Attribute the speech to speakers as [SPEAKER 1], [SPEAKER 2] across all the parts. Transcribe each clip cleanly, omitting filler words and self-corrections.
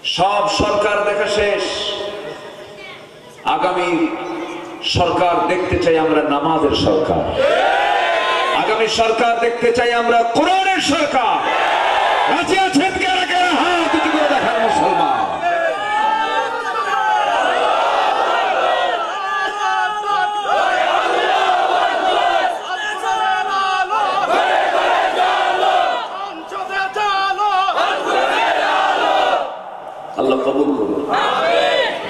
[SPEAKER 1] সব সরকার দেখা শেষ। আগামী সরকার দেখতে চাই আমরা নামাজের সরকার। আগামী সরকার দেখতে চাই আমরা কোরআনের সরকার। রাজি আছেন কারা কারা? হাত উঁচু করে দেখান মুসলমান। আল্লাহ কবুল করুন।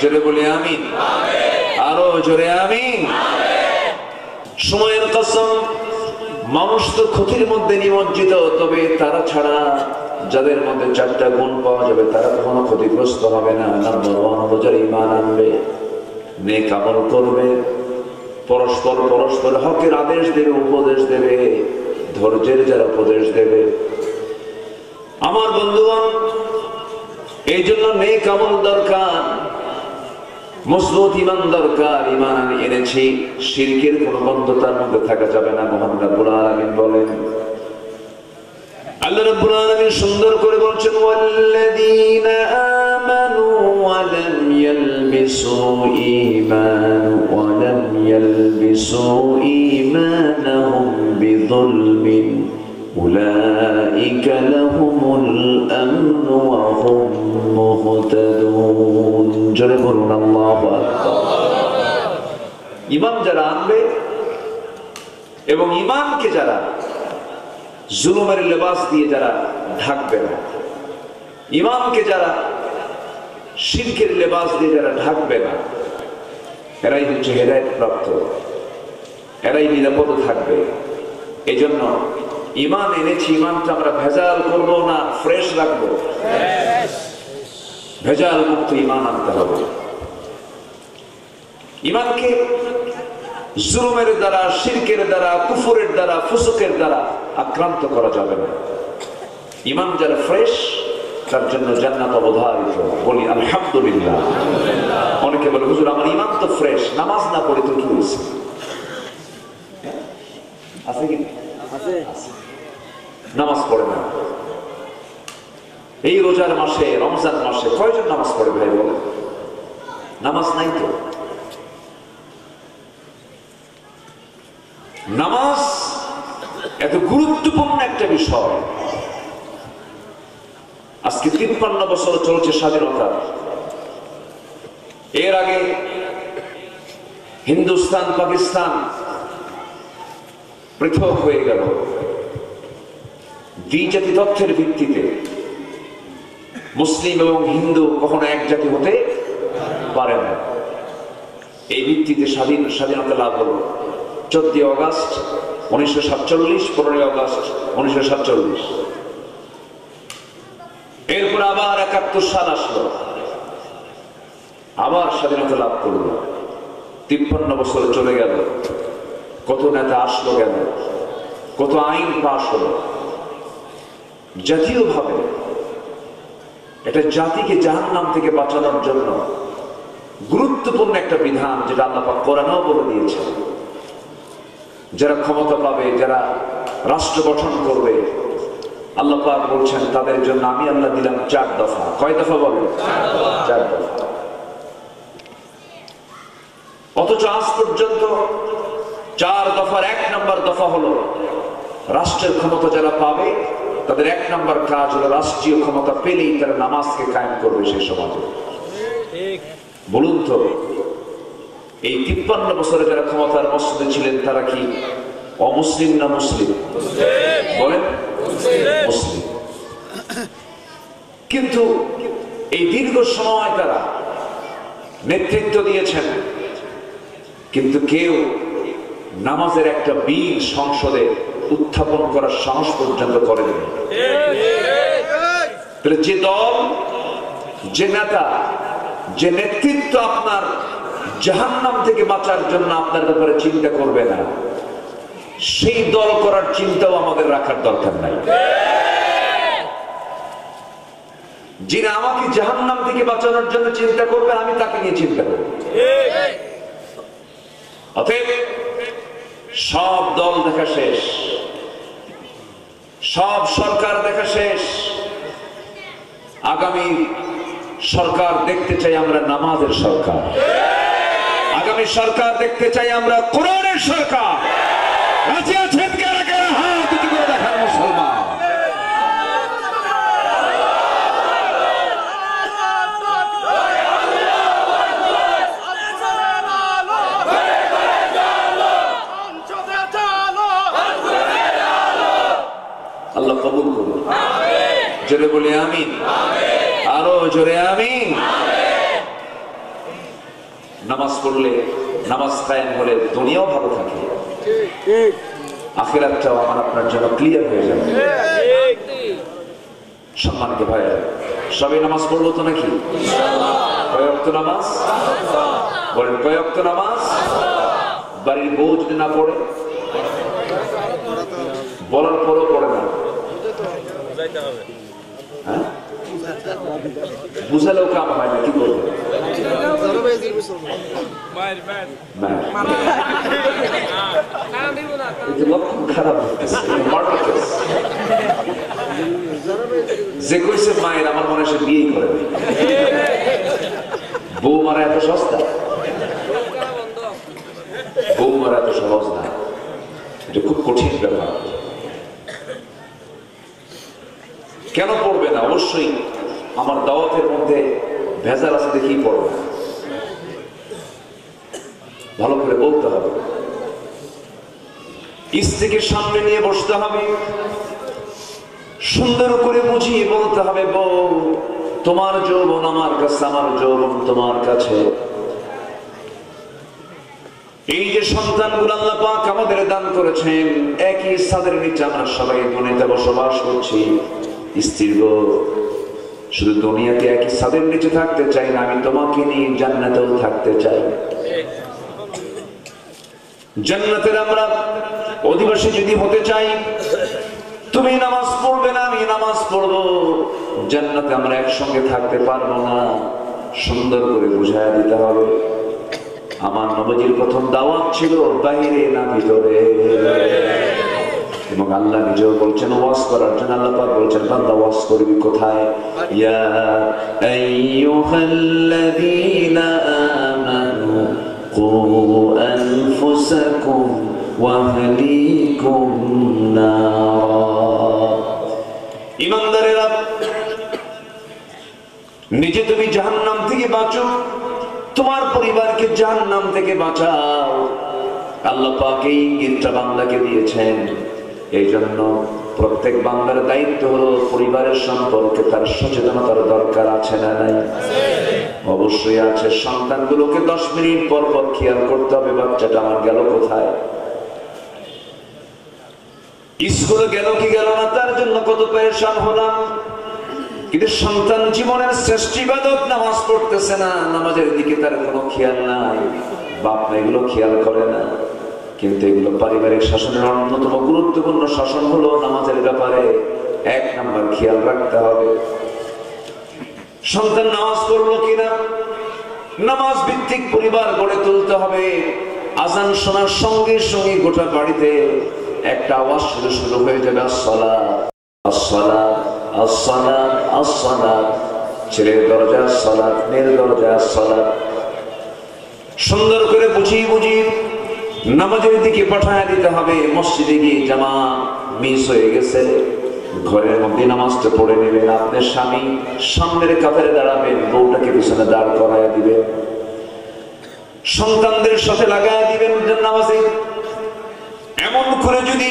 [SPEAKER 1] জোরে বলি আমিন। আরো জোরে আমিন। সময়ের কসম, মানুষ তো ক্ষতির মধ্যে নিমজ্জিত, তবে তারা ছাড়া যাদের মধ্যে চারটা গুণ পাওয়া যাবে তারা কখনো ক্ষতিগ্রস্ত হবে না। নাম্বার ওয়ান হলো যারা ঈমান আনবে, নেক আমল করবে, পরস্পর পরস্পর হকের আদেশ দেবে, উপদেশ দেবে, ধৈর্যের যারা উপদেশ দেবে। আমার বন্ধুগণ, এই জন্য নেক আমল দরকার, মজবুত ঈমান দরকার। ঈমান আমি এনেছি, শিরকের কোনো বন্ধতার মধ্যে থাকা যাবে না। মহান রব্বুল আলামিন বলেন, আল্লাহ রব্বুল আলামিন সুন্দর করে বলছেন, ওয়াল্লাযীনা আমানু ওয়া লাম ইয়ালবিসু ঈমানাহুম বিযুলমিন উলাইকা লাহুমুল আমনু ওয়া হুম মুহতাদুন। জোরে বলুন আল্লাহু আকবার। ঈমান যারা আনবে এবং ঈমানকে যারা জুলুমের লেবাস দিয়ে যারা ঢাকবে না, ঈমানকে যারা শিরকের লেবাস দিয়ে যারা ঢাকবে না, এরাই হচ্ছে হেদায়েত প্রাপ্ত, এরাই নিরাপদ থাকবে। এই জন্য ঈমান এনেছি, ঈমানটা আমরা ভেজাল করব না, ফ্রেশ রাখবো। ভেজাল মুক্ত ঈমান আনতে হবে। ঈমানকে জুলুমের দ্বারা, শিরকের দ্বারা, কুফরের দ্বারা, ফুসুকের দ্বারা আক্রান্ত করা যাবে না। ঈমান যারা ফ্রেশ, তার জন্য জান্নাত অবধারিত। বলি আলহামদুলিল্লাহ। অনেকে বলে, হুজুর আমার ঈমান তো ফ্রেশ, নামাজ না পড়ে তো কি হয়েছে? আছে কি? নামাজ পড়ে না। এই রোজার মাসে, রমজান মাসে কয়জন নামাজ পড়ে ভাই বলে? নামাজ নাই তো। নামাজ এত গুরুত্বপূর্ণ একটা বিষয়। আজকে 53 বছর চলছে স্বাধীনতা। এর আগে হিন্দুস্তান পাকিস্তান পৃথক হয়ে গেল দ্বিজাতি তথ্যের ভিত্তিতে। মুসলিম এবং হিন্দু কখনো এক জাতি হতে পারে না। এই ভিত্তিতে স্বাধীনতা লাভ হলো 14 অগাস্ট 1947, 15 অগাস্ট 1947। এরপর আবার 71 সাল আসলো, আবার স্বাধীনতা লাভ করলো। 53 বছর চলে গেল। কত নেতা আসলো গেল, কত আইন পাশ হলো। জাতীয়ভাবে এটা জাতিকে জাহান্নাম থেকে বাঁচানোর জন্য গুরুত্বপূর্ণ একটা বিধান, যেটা আল্লাহ পাক কোরআনেও বলে দিয়েছে। যারা ক্ষমতা পাবে, যারা রাষ্ট্র গঠন করবে, আল্লাহ পাক বলছেন তাদের জন্য আমি আল্লাহ দিলাম 4 দফা। কয় দফা বলে? 4 দফা। অথচ আজ পর্যন্ত 4 দফার 1 নম্বর দফা হলো, রাষ্ট্রের ক্ষমতা যারা পাবে তাদের 1 নম্বর কাজ হলো রাষ্ট্রীয় ক্ষমতা পেলেই তারা নামাজকে কায়েম করবে সেই সমাজে। বলুন তো, এই 53 বছরে যারা ক্ষমতার মসনদে ছিলেন তারা কি অমুসলিম না মুসলিম? বলেন মুসলিম। কিন্তু এই দীর্ঘ সময় তারা নেতৃত্ব দিয়েছেন, কিন্তু কেউ নামাজের একটা বিল সংসদে উত্থাপন করার সাহস পর্যন্ত করেনি। যে দল, যে নেতা, যে নেতৃত্ব আপনার জাহান্নাম থেকে বাঁচার জন্য আপনার ব্যাপারে চিন্তা করবে না, সেই দল করার চিন্তাও আমাদের রাখার দরকার নাই। যিনি আমাকে জাহান্নাম থেকে বাঁচানোর জন্য চিন্তা করবে, আমি তাকে নিয়ে চিন্তা করব। অতএব সব দল দেখা শেষ, সব সরকার দেখা শেষ। আগামী সরকার দেখতে চাই আমরা নামাজের সরকার, আগামী সরকার দেখতে চাই আমরা কোরআনের সরকার। রাজি আছেন কারা কারা? হাত উঁচু করে দেখান মুসলমান। আল্লাহ কবুল করুন, জোরে বলি আমিন, আরো জোরে আমিন। নামাজ পড়লে, নামাজ কায়েম হলে দুনিয়াও ভালো থাকে, আখিরাতটাও আমার আপনার জন্য ক্লিয়ার হয়ে যাবে। সম্মানিত ভাইরা, সবাই নামাজ পড়বো তো নাকি? কয় ওয়াক্ত নামাজ? বলেন কয় ওয়াক্ত নামাজ? বাড়ির বউ যদি না পড়ে, বলার পরও পড়ে না, বুঝালেও কাম হয় না, কি করবে? লক্ষণ খারাপ যে কইছে মায়ের, আমার মনে সে বিয়েই করে বউ মারা এত সস্তা, বউ মারা এত সহজ না, এটা খুব কঠিন ব্যাপার। কেন পড়বে না? অবশ্যই আমার দাওয়াতের মধ্যে ভেজাল আছে, দেখি পড়বে, ভালো করে বলতে হবে, স্ত্রীকে সামনে নিয়ে বসতে হবে, সুন্দর করে বুঝিয়ে বলতে হবে, বউ তোমার যৌবন আমার কাছে, আমার যৌবন তোমার কাছে। এই যে সন্তানগুলো আল্লাহ পাক আমাদের দান করেছেন, একই ছাদের নিচে আমরা সবাই দুনিয়াতে বসবাস করছি। স্ত্রী গো, শুধু দুনিয়াতে একই ছাদের নিচে থাকতে চাই না, আমি তোমাকে নিয়ে জান্নাতেও থাকতে চাই। জান্নাতের আমরা অধিবাসী যদি হতে চাই, তুমি নামাজ পড়বে না, আমি নামাজ পড়বো, জান্নাতে আমরা একসঙ্গে থাকতে পারবো না। সুন্দর করে বুঝায় দিতে হবে। আমার নবীজির প্রথম দাওয়াত ছিল বাইরে না ভিতরে, এবং আল্লাহ নিজেও বলছেন ওয়াজ করার জন্য। আল্লাহ পাক বলছেন বান্দা ওয়াজ করবি কোথায়? ইয়া আইয়ুহাল্লাযীনা আমানু কু আনফুসাকুম ওয়া আহলিকুম নারা। ঈমানদারেরা, নিজে তুমি জাহান্নাম থেকে বাঁচো, তোমার পরিবারকে জাহান্নাম থেকে বাঁচাও। আল্লাহ পাক এই ইঙ্গিতটা বান্দাকে দিয়েছেন। এই জন্য প্রত্যেক বান্দার দায়িত্ব হলো পরিবারের সম্পর্কে তার সচেতনতার দরকার আছে না নাই? অবশ্যই আছে। সন্তানগুলোকে 10 মিনিট পর পর খেয়াল করতে হবে, বাচ্চাটা আমার গেল কোথায়, স্কুলে গেল কি গেল না, তার জন্য কত পেরেশান হলাম। কিন্তু সন্তান জীবনের শ্রেষ্ঠ ইবাদত, নামাজ পড়তেছে না, নামাজের দিকে তার কোনো খেয়াল নাই, বাপ মা এগুলো খেয়াল করে না। কিন্তু এগুলো পারিবারিক শাসনের অন্যতম গুরুত্বপূর্ণ শাসন হলো নামাজের ব্যাপারে 1 নাম্বার খেয়াল রাখতে হবে। সন্তান নামাজ পড়লো কিনা, নামাজ ভিত্তিক পরিবার গড়ে তুলতে হবে। আজান শোনার সঙ্গে সঙ্গে গোটা বাড়িতে একটা আওয়াজ শুরু হয়ে যাবে, আসসালাত আসসালাত আসসালাত আসসালাত। ছেলের দরজা আসসালাত, মেয়ের দরজা আসসালাত। সুন্দর করে বুঝিয়ে বুঝিয়ে নামাজের দিকে পাঠায় দিতে হবে। মসজিদে গিয়ে জামাত মিস হয়ে গেছে, ঘরের মধ্যে নামাজটা পড়ে নেবেন। আপনার স্বামী সামনের কাতারে দাঁড়াবেন, বউটাকে পিছনে দাঁড় করায় দিবেন, সন্তানদের সাথে লাগায় দিবেন নামাজে। এমন করে যদি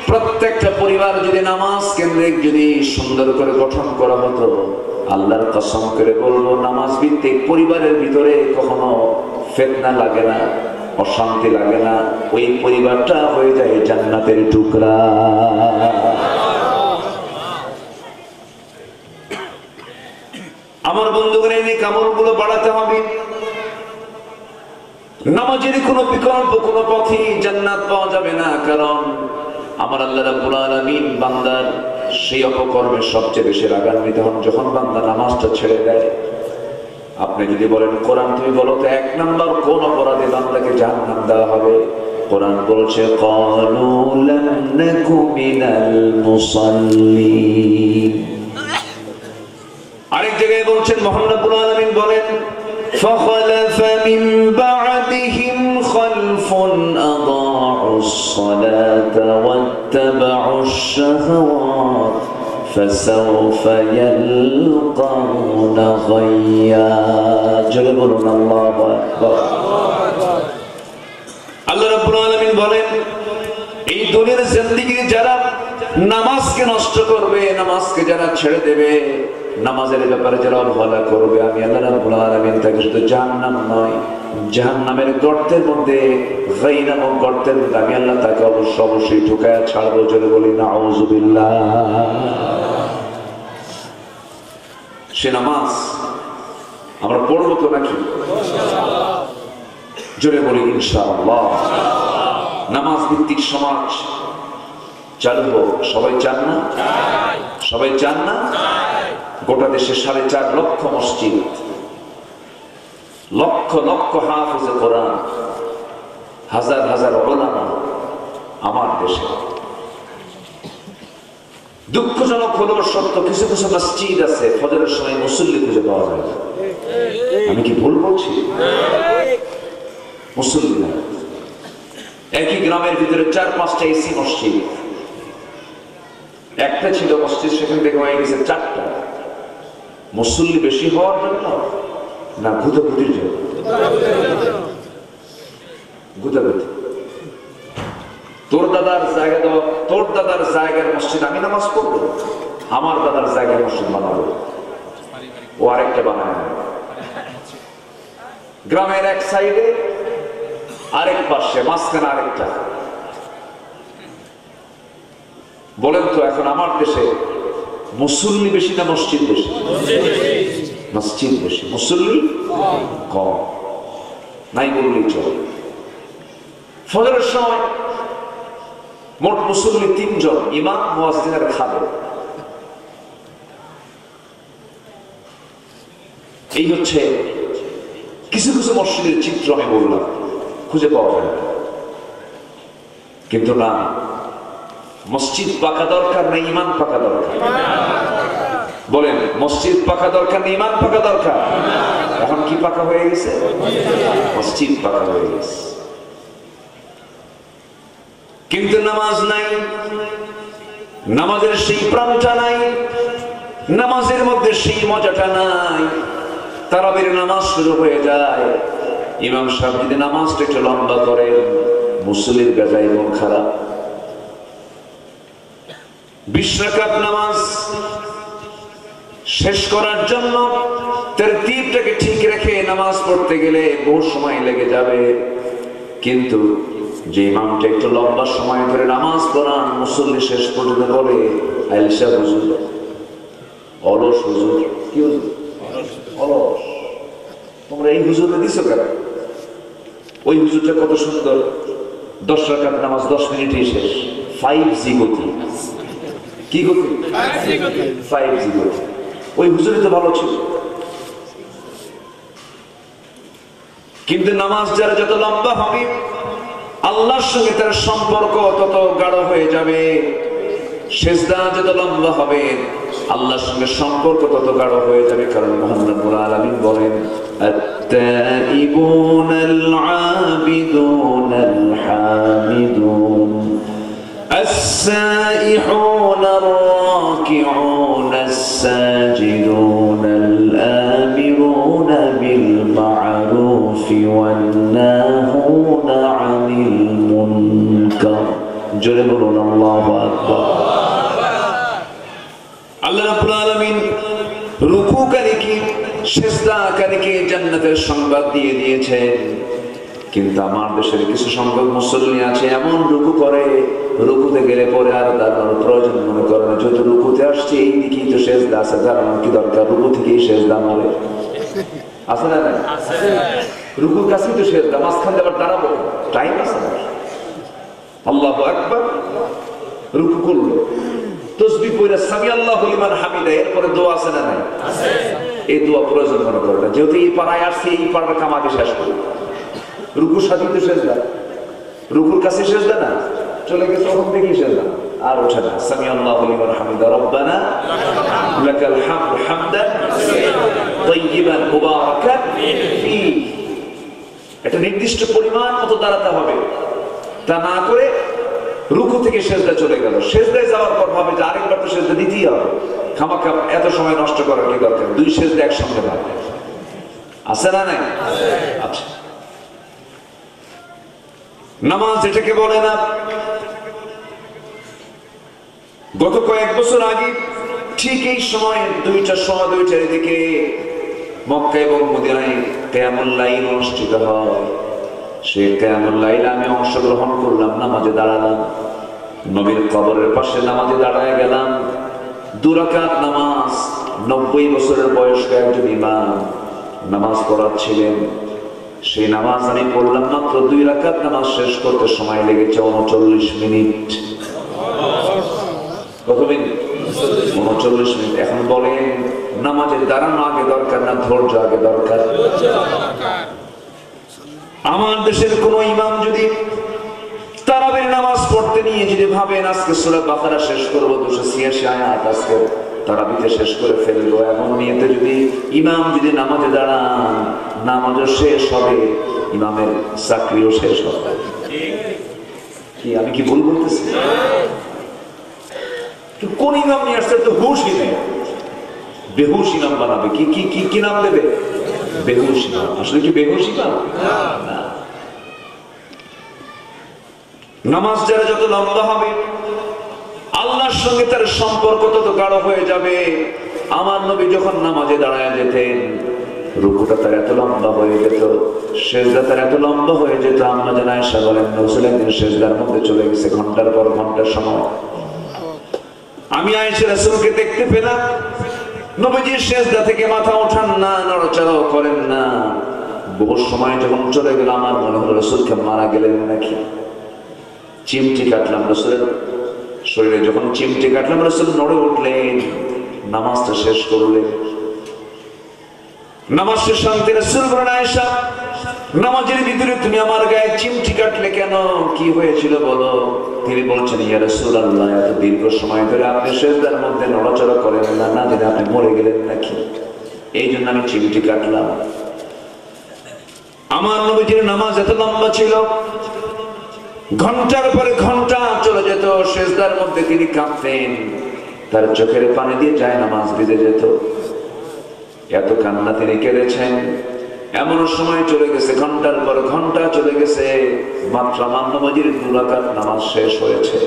[SPEAKER 1] প্রত্যেকটা পরিবার যদি নামাজ কেন্দ্রিক যদি সুন্দর করে গঠন করা হতো, আল্লাহর কসম করে বলবো নামাজ ভিত্তিক পরিবারের ভিতরে কখনো ফিতনা লাগে না, অশান্তি লাগে না। ওই পরিবারটা হয়ে যায় জান্নাতের টুকরা। আমার বন্ধুগণ, এই কামলগুলো বাড়াতে হবে। নামাজের কোনো বিকল্প কোনো পথে জান্নাত পাওয়া যাবে না, কারণ আমার আল্লাহ রাব্বুল আলামিন বান্দার সেই অপকর্মে সবচেয়ে বেশি রাগান্বিত হন যখন বান্দা নামাজটা ছেড়ে দেয়। আপনি যদি বলেন কোরআন তুমি বলো তো 1 নাম্বার কোন অপরাধে বান্দাকে জাহান্নাম দেওয়া হবে? কোরআন বলছে ক্বালু লাম নাকু মিনাল মুসাল্লিন। আরেক জায়গায় জায়গায় বলছেন মহান রব্বুল আলামিন বলেন فخلف من بعدهم خلف أضاعوا الصلاة واتبعوا الشهوات فسوف يلقون غيا جلبنا الله أكبر আল্লাহ রাব্বুল আলামিন বলেন এই দুনিয়ার জিন্দেগি যারা নামাজকে নষ্ট করবে, নামাজকে যারা ছেড়ে দেবে, নামাজের ব্যাপারে যারা অবহেলা করবে, আমি আল্লাহ রাব্বুল আলামিন তাকে শুধু জাহান্নাম নয়, জাহান্নামের গর্তের মধ্যে, গাই নামক গর্তের মধ্যে আমি আল্লাহ তাকে অবশ্যই ঢুকায়া ছাড়বো। জোরে বলি নাউযুবিল্লাহ। সে নামাজ আমরা পড়বো তো নাকি? জোরে বলি ইনশাআল্লাহ। নামাজ ভিত্তিক সমাজ চালু হোক। সবাই চান না? সবাই চান না? গোটা দেশে 4.5 লক্ষ মসজিদ, লক্ষ লক্ষ হাফেজে কোরআন, হাজার হাজার উলামা আমার দেশে। দুঃখজনক হলেও সত্য, কিছু কিছু মসজিদ আছে ফজরের সময় মুসল্লি খুঁজে পাওয়া যায় না। আমি কি ভুল বলছি? মুসল্লি না। একই গ্রামের ভিতরে 4-5টা এসি মসজিদ, একটা ছিল মসজিদ, সেখান থেকে হয়ে গেছে 4টা। মুসল্লি বেশি হওয়ার জন্য না ভূতাভূতির জন্য? ভূতাভূতি। তোর দাদার জায়গা দাও, তোর দাদার জায়গার মসজিদ আমি নামাজ পড়বো, আমার দাদার জায়গার মসজিদ বানাবো, ও আরেকটা বানায়। গ্রামের এক সাইডে, আরেক পাশে, মাঝখানে আরেকটা। বলেন তো এখন আমার দেশে মুসল্লি বেশি না মসজিদ বেশি? মসজিদ বেশি, মুসল্লি কম। নাই বললেই চলে। ফজরের সময় মোট মুসল্লি 3 জন, ইমাম, মুয়াজ্জিন আর খাদেম। এই হচ্ছে কিছু কিছু মসজিদের চিত্র আমি বললাম, খুঁজে পাওয়া যায় না। কিন্তু না, মসজিদ পাকা দরকার না ইমান পাকা দরকার? বলেন, মসজিদ পাকা দরকার না ইমান পাকা দরকার? এখন কি পাকা হয়ে গেছে? মসজিদ পাকা হয়ে গেছে, কিন্তু নামাজ নাই, নামাজের সেই প্রাণটা নাই, নামাজের মধ্যে সেই মজাটা নাই। তারাবির নামাজ শুরু হয়ে যায়, ইমাম সাহেব যদি নামাজটা একটু লম্বা করেন, মুসল্লির বেজায় মন খারাপ। 20 রাকাত নামাজ শেষ করার জন্য তারতিবটাকে ঠিক রেখে নামাজ পড়তে গেলে বহু সময় লেগে যাবে। কিন্তু যে ইমামটা একটু লম্বা সময় ধরে নামাজ পড়ান, মুসল্লি শেষ পর্যন্ত বলে আইলসা হুজুর, অলস হুজুর। কি হুজুর? অলস। তোমরা এই হুজুরে দিছো কেন? ওই হুজুরটা কত সুন্দর, 10 রাকাত নামাজ 10 মিনিটেই শেষ। 5G গতি। কি গতি? 5G গতি। ওই হুজুরই তো ভালো ছিল। কিন্তু নামাজ যারা যত লম্বা হবে, আল্লাহর সঙ্গে তার সম্পর্ক তত গাঢ় হয়ে যাবে। সিজদা যত লম্বা হবে, আল্লাহর সঙ্গে সম্পর্ক তত গাঢ় হয়ে যাবে। কারণ মহান রব্বুল আলামিন বলেন, التائبون العابدون الحامدون السائحون الراكعون الساجدون الآمرون بالمعروف والناهون عن المنكر জোরে বলুন আল্লাহু আকবার। আল্লাহ রাব্বুল আলামিন রুকুকারীকে, সিজদাকারীকে জান্নাতের সংবাদ দিয়ে দিয়েছেন। কিন্তু আমার দেশের কিছু সংখ্যক মুসল্লি আছে এমন রুকু করে, রুকুতে গেলে পরে আর দাঁড়ানোর প্রয়োজন মনে করে না। যত রুকুতে আসছে এই দিকেই তো সিজদা আছে, দাঁড়ানোর কি দরকার? রুকু থেকেই সিজদা মারে। আছে না? রুকুর কাছেই তো সিজদা, মাঝখানে আবার দাঁড়াবো, টাইম আছে না? আল্লাহু আকবার। রুকু করলো, তাসবিহ পড়ে সামি আল্লাহু লিমান হামিদা, এরপরে দোয়া আছে না নাই? আছে। এই দোয়া প্রয়োজন মনে করে না, যেহেতু এই পাড়ায় আসছে, এই পাড়ার কাম আগে শেষ করো। রুকুর সাথে তো সিজদা, রুকুর কাছে সিজদা না, চলে গেছে ওখান থেকেই সিজদা। আর ওঠে না। সামি আল্লাহু লিমান হামিদা রব্বানা লাকাল হামদু হামদান তাইয়িবান মুবারাকান ফি। এটা নির্দিষ্ট পরিমাণ মতো দাঁড়াতে হবে, তা না করে রুকু থেকে সেজদা চলে গেল, সেজদায় যাওয়ার পর ভাবে যে আরেকবার তো সেজদা দিতেই হবে, খামাখা এত সময় নষ্ট করার কি দরকার, দুই সেজদা একসঙ্গে ভাবে আছে না নাই? আচ্ছা, নামাজ এটাকে বলে না। গত কয়েক বছর আগে ঠিক এই সময় 2টার এদিকে মক্কা এবং মদিনায় কিয়ামুল লাইল অনুষ্ঠিত হয়। সেই কিয়ামুল লাইলে আমি অংশগ্রহণ করলাম, নামাজে দাঁড়ালাম, নবীর কবরের পাশে নামাজে দাঁড়ায় গেলাম। 2 রাকাত নামাজ, 90 বছরের বয়স্ক একজন ইমাম নামাজ পড়াচ্ছিলেন। সেই নামাজ আমি পড়লাম, মাত্র 2 রাকাত নামাজ শেষ করতে সময় লেগেছে 39 মিনিট। কত মিনিট? 39 মিনিট। এখন বলেন, নামাজে দাঁড়ানো আগে দরকার না ধৈর্য আগে দরকার? আমার দেশের কোন ইমাম যদি তারাবির নামাজ পড়তে নিয়ে যদি ভাবেন আজকে সূরা বাকারা শেষ করব, 286 আয়াত আজকে তারাবিতে শেষ করে ফেলবো, এমন নিয়তে যদি ইমাম যদি নামাজে দাঁড়ান, নামাজও শেষ হবে, ইমামের চাকরিও শেষ হবে। কি আমি কি ভুল বলতেছি? কোন ইমাম নিয়ে আসছে? তো হুশই নেই, বেহুশ ইমাম বানাবে। কি কি কি কি নাম দেবে? বেহুশ ইমাম। আসলে কি বেহুশ ইমাম? না। নামাজ যারা যত লম্বা হবে, আল্লাহর সঙ্গে তার সম্পর্ক তত গাঢ় হয়ে যাবে। আমার নবী যখন নামাজে দাঁড়ায় যেতেন, রুকুটা তার এত লম্বা হয়ে যেত, সেজদা তার এত লম্বা হয়ে যেত, আম্মা জান আয়েশা বলেন রাসূল একদিন সেজদার মধ্যে চলে গেছে ঘন্টার পর ঘন্টার সময়। আমি আয়েশা রাসূলকে দেখতে পেলাম, নবীজি সেজদা থেকে মাথা ওঠান না, নড়াচড়াও করেন না। বহু সময় যখন চলে গেল, আমার মনে হলো রাসূলকে মারা গেলেন নাকি। চিমটি কাটলাম রাসূলের শরীরে, যখন চিমটি কাটলাম রাসূল নড়ে উঠলেন, নামাজটা শেষ করলেন। নামাজ শেষ শান্তি রাসূল বলেন, আয়েশা নামাজের ভিতরে তুমি আমার গায়ে চিমটি কাটলে কেন, কি হয়েছিল বলো? তিনি বলছেন, ইয়া রাসূলুল্লাহ, এত দীর্ঘ সময় ধরে আপনি সেজদার মধ্যে নড়াচড়া করেন না, না জানি আপনি মরে গেলেন নাকি, এই জন্য আমি চিমটি কাটলাম। আমার নবীজির নামাজ এত লম্বা ছিল, ঘন্টার পরে ঘন্টা চলে যেত সেজদার মধ্যে, তিনি কাঁদতেন, তার চোখের পানি দিয়ে যায় নামাজ ভিজে যেত। এত কান্না তিনি কেঁদেছেন। এমন সময় চলে গেছে, ঘন্টার পর ঘন্টা চলে গেছে, মাত্র আমার নবীজির 2 রাকাত নামাজ শেষ হয়েছে।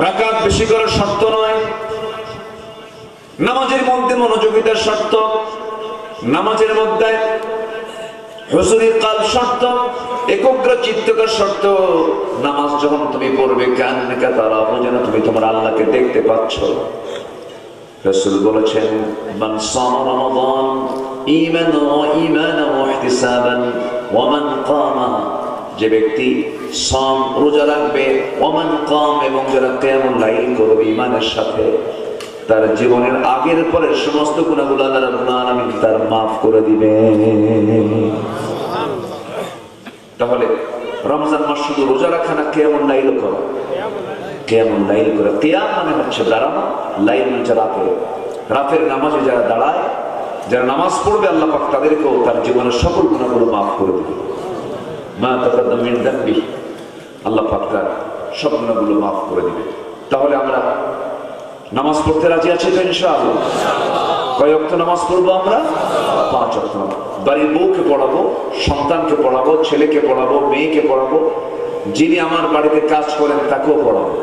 [SPEAKER 1] রাকাত বেশি করার শর্ত নয়, নামাজের মধ্যে মনোযোগিতার শর্ত, নামাজের মধ্যে হুজুরি কালব শর্ত, একগ্র চিত্তকার শর্ত। নামাজ যখন তুমি পড়বে, কান্নাকা তারাহু, যেন তুমি তোমার আল্লাহকে দেখতে পাচ্ছ। রাসূল বলেছেন, মান সামা রমাদান ঈমানান ওয়া ইহতিসাবান ওয়া মান কামা, যে ব্যক্তি সাম রোজা রাখবে, ওয়া মান কাম, এবং যারা কিয়ামুল লাইল করবে ঈমানের সাথে, তার জীবনের আগের পরের সমস্ত গুনাহগুলো আল্লাহ রাব্বুল আলামিন তার maaf করে দিবেন। তাহলে রমজান মাস শুধু রোজা রাখা না, কিয়ামুল লাইল করা। কিয়ামুল লাইল করা, কিয়াম মানে হচ্ছে দাঁড়ানো, লাইল মানে রাতের নামাজে যারা দাঁড়ায়, যারা নামাজ পড়বে, আল্লাহ পাক তাদেরকেও তার জীবনের সকল গুনাহগুলো maaf করে দিবেন। মা তাকাদ্দামা মিন যামবি, আল্লাহ পাক তার সব গুনাহগুলো maaf করে দিবেন। তাহলে আমরা নামাজ পড়তে রাজি আছি তো ইনশাআল্লাহ? কয় ওয়াক্ত নামাজ পড়বো আমরা? 5 ওয়াক্ত। বাড়ির বউকে পড়াবো, সন্তানকে পড়াবো, ছেলেকে পড়াবো, মেয়েকে পড়াবো, যিনি আমার বাড়িতে কাজ করেন তাকেও পড়াবো।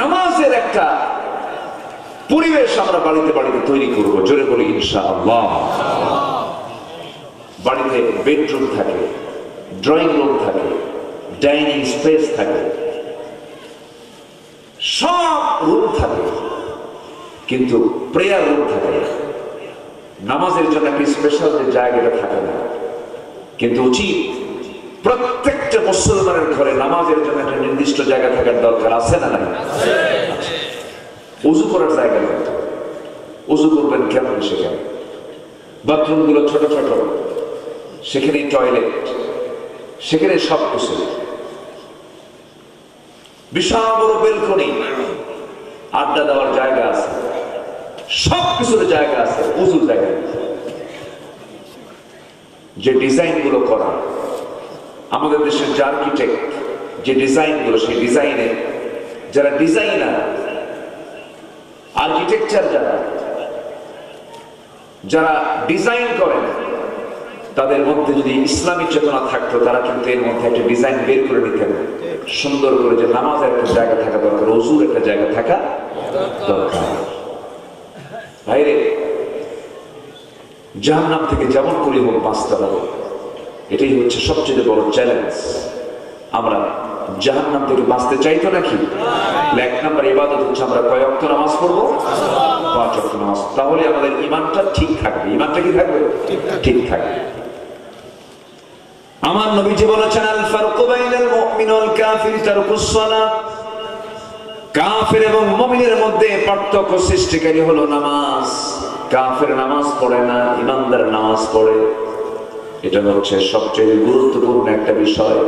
[SPEAKER 1] নামাজের একটা পরিবেশ আমরা বাড়িতে বাড়িতে তৈরি করবো, জোরে বলি ইনশাআল্লাহ। বাড়িতে বেডরুম থাকে, ড্রয়িং রুম থাকে, ডাইনিং স্পেস থাকে, সব রুম থাকে, কিন্তু প্রেয়ার রুম থাকে না। নামাজের জন্য একটি স্পেশাল যে জায়গাটা থাকে না, কিন্তু উচিত প্রত্যেকটা মুসলমানের ঘরে নামাজের জন্য একটা নির্দিষ্ট জায়গা থাকার দরকার আছে না নাই? উযু করার জায়গা থাকতে হবে। উযু করবেন কেমন? সেখানে বাথরুম গুলো ছোট ছোট, সেখানে টয়লেট, সেখানে সবকিছু, বিশাল বড় বেলকনি, আড্ডা দেওয়ার জায়গা আছে, সবকিছুর জায়গা আছে, উজুর জায়গা। যে ডিজাইন গুলো করা, আমাদের দেশের যে আর্কিটেক্ট, যে ডিজাইন গুলো, সেই ডিজাইনে যারা ডিজাইনার, আর্কিটেকচার যারা ডিজাইন করেন, তাদের মধ্যে যদি ইসলামী চেতনা থাকতো, তারা কিন্তু এর মধ্যে একটা ডিজাইন বের করে নিতেন সুন্দর করে, যে নামাজের একটা জায়গা থাকা দরকার, ওযুর একটা জায়গা থাকা দরকার। ভাইরে, জাহান্নাম থেকে যেমন করে হোক বাঁচতে হবে, এটাই হচ্ছে সবচেয়ে বড় চ্যালেঞ্জ। আমরা জাহান্নাম থেকে বাঁচতে চাইতো নাকি? এক নম্বর ইবাদত হচ্ছে আমরা কয় ওয়াক্ত নামাজ পড়বো? 5 ওয়াক্ত নামাজ। তাহলে আমাদের ঈমানটা ঠিক থাকবে। ঈমানটা কি থাকবে? ঠিক থাকবে। আমার নবীজি বলেছেন, আল ফারকু বাইনাল মুমিন ওয়াল কাফির তারকুস সালাত। কাফির এবং মুমিনের মধ্যে পার্থক্য সৃষ্টিকারী হলো নামাজ। কাফির নামাজ পড়ে না, ঈমানদার নামাজ পড়ে। এটা হচ্ছে সবচেয়ে গুরুত্বপূর্ণ একটা বিষয়।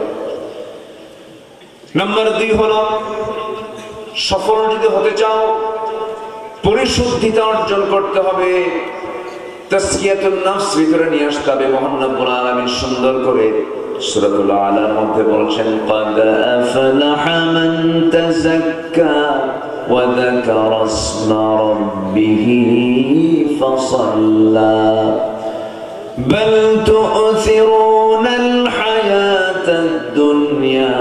[SPEAKER 1] নাম্বার 2 হলো, সফল যদি হতে চাও, পরিশুদ্ধিতা অর্জন করতে হবে, তাসকিয়াতুন নফস ভিতরে নিয়ে আসতে হবে। মহান রব্বুল আলামিন সুন্দর করে সূরাতুল আলার মধ্যে বলছেন, ক্বাদ আফলাহা মান তাযাক্কা ওয়া যাকারা ইসমা রাব্বিহি ফাসাল্লা বাল তু'থিরুনাল হায়াতাদ দুনিয়া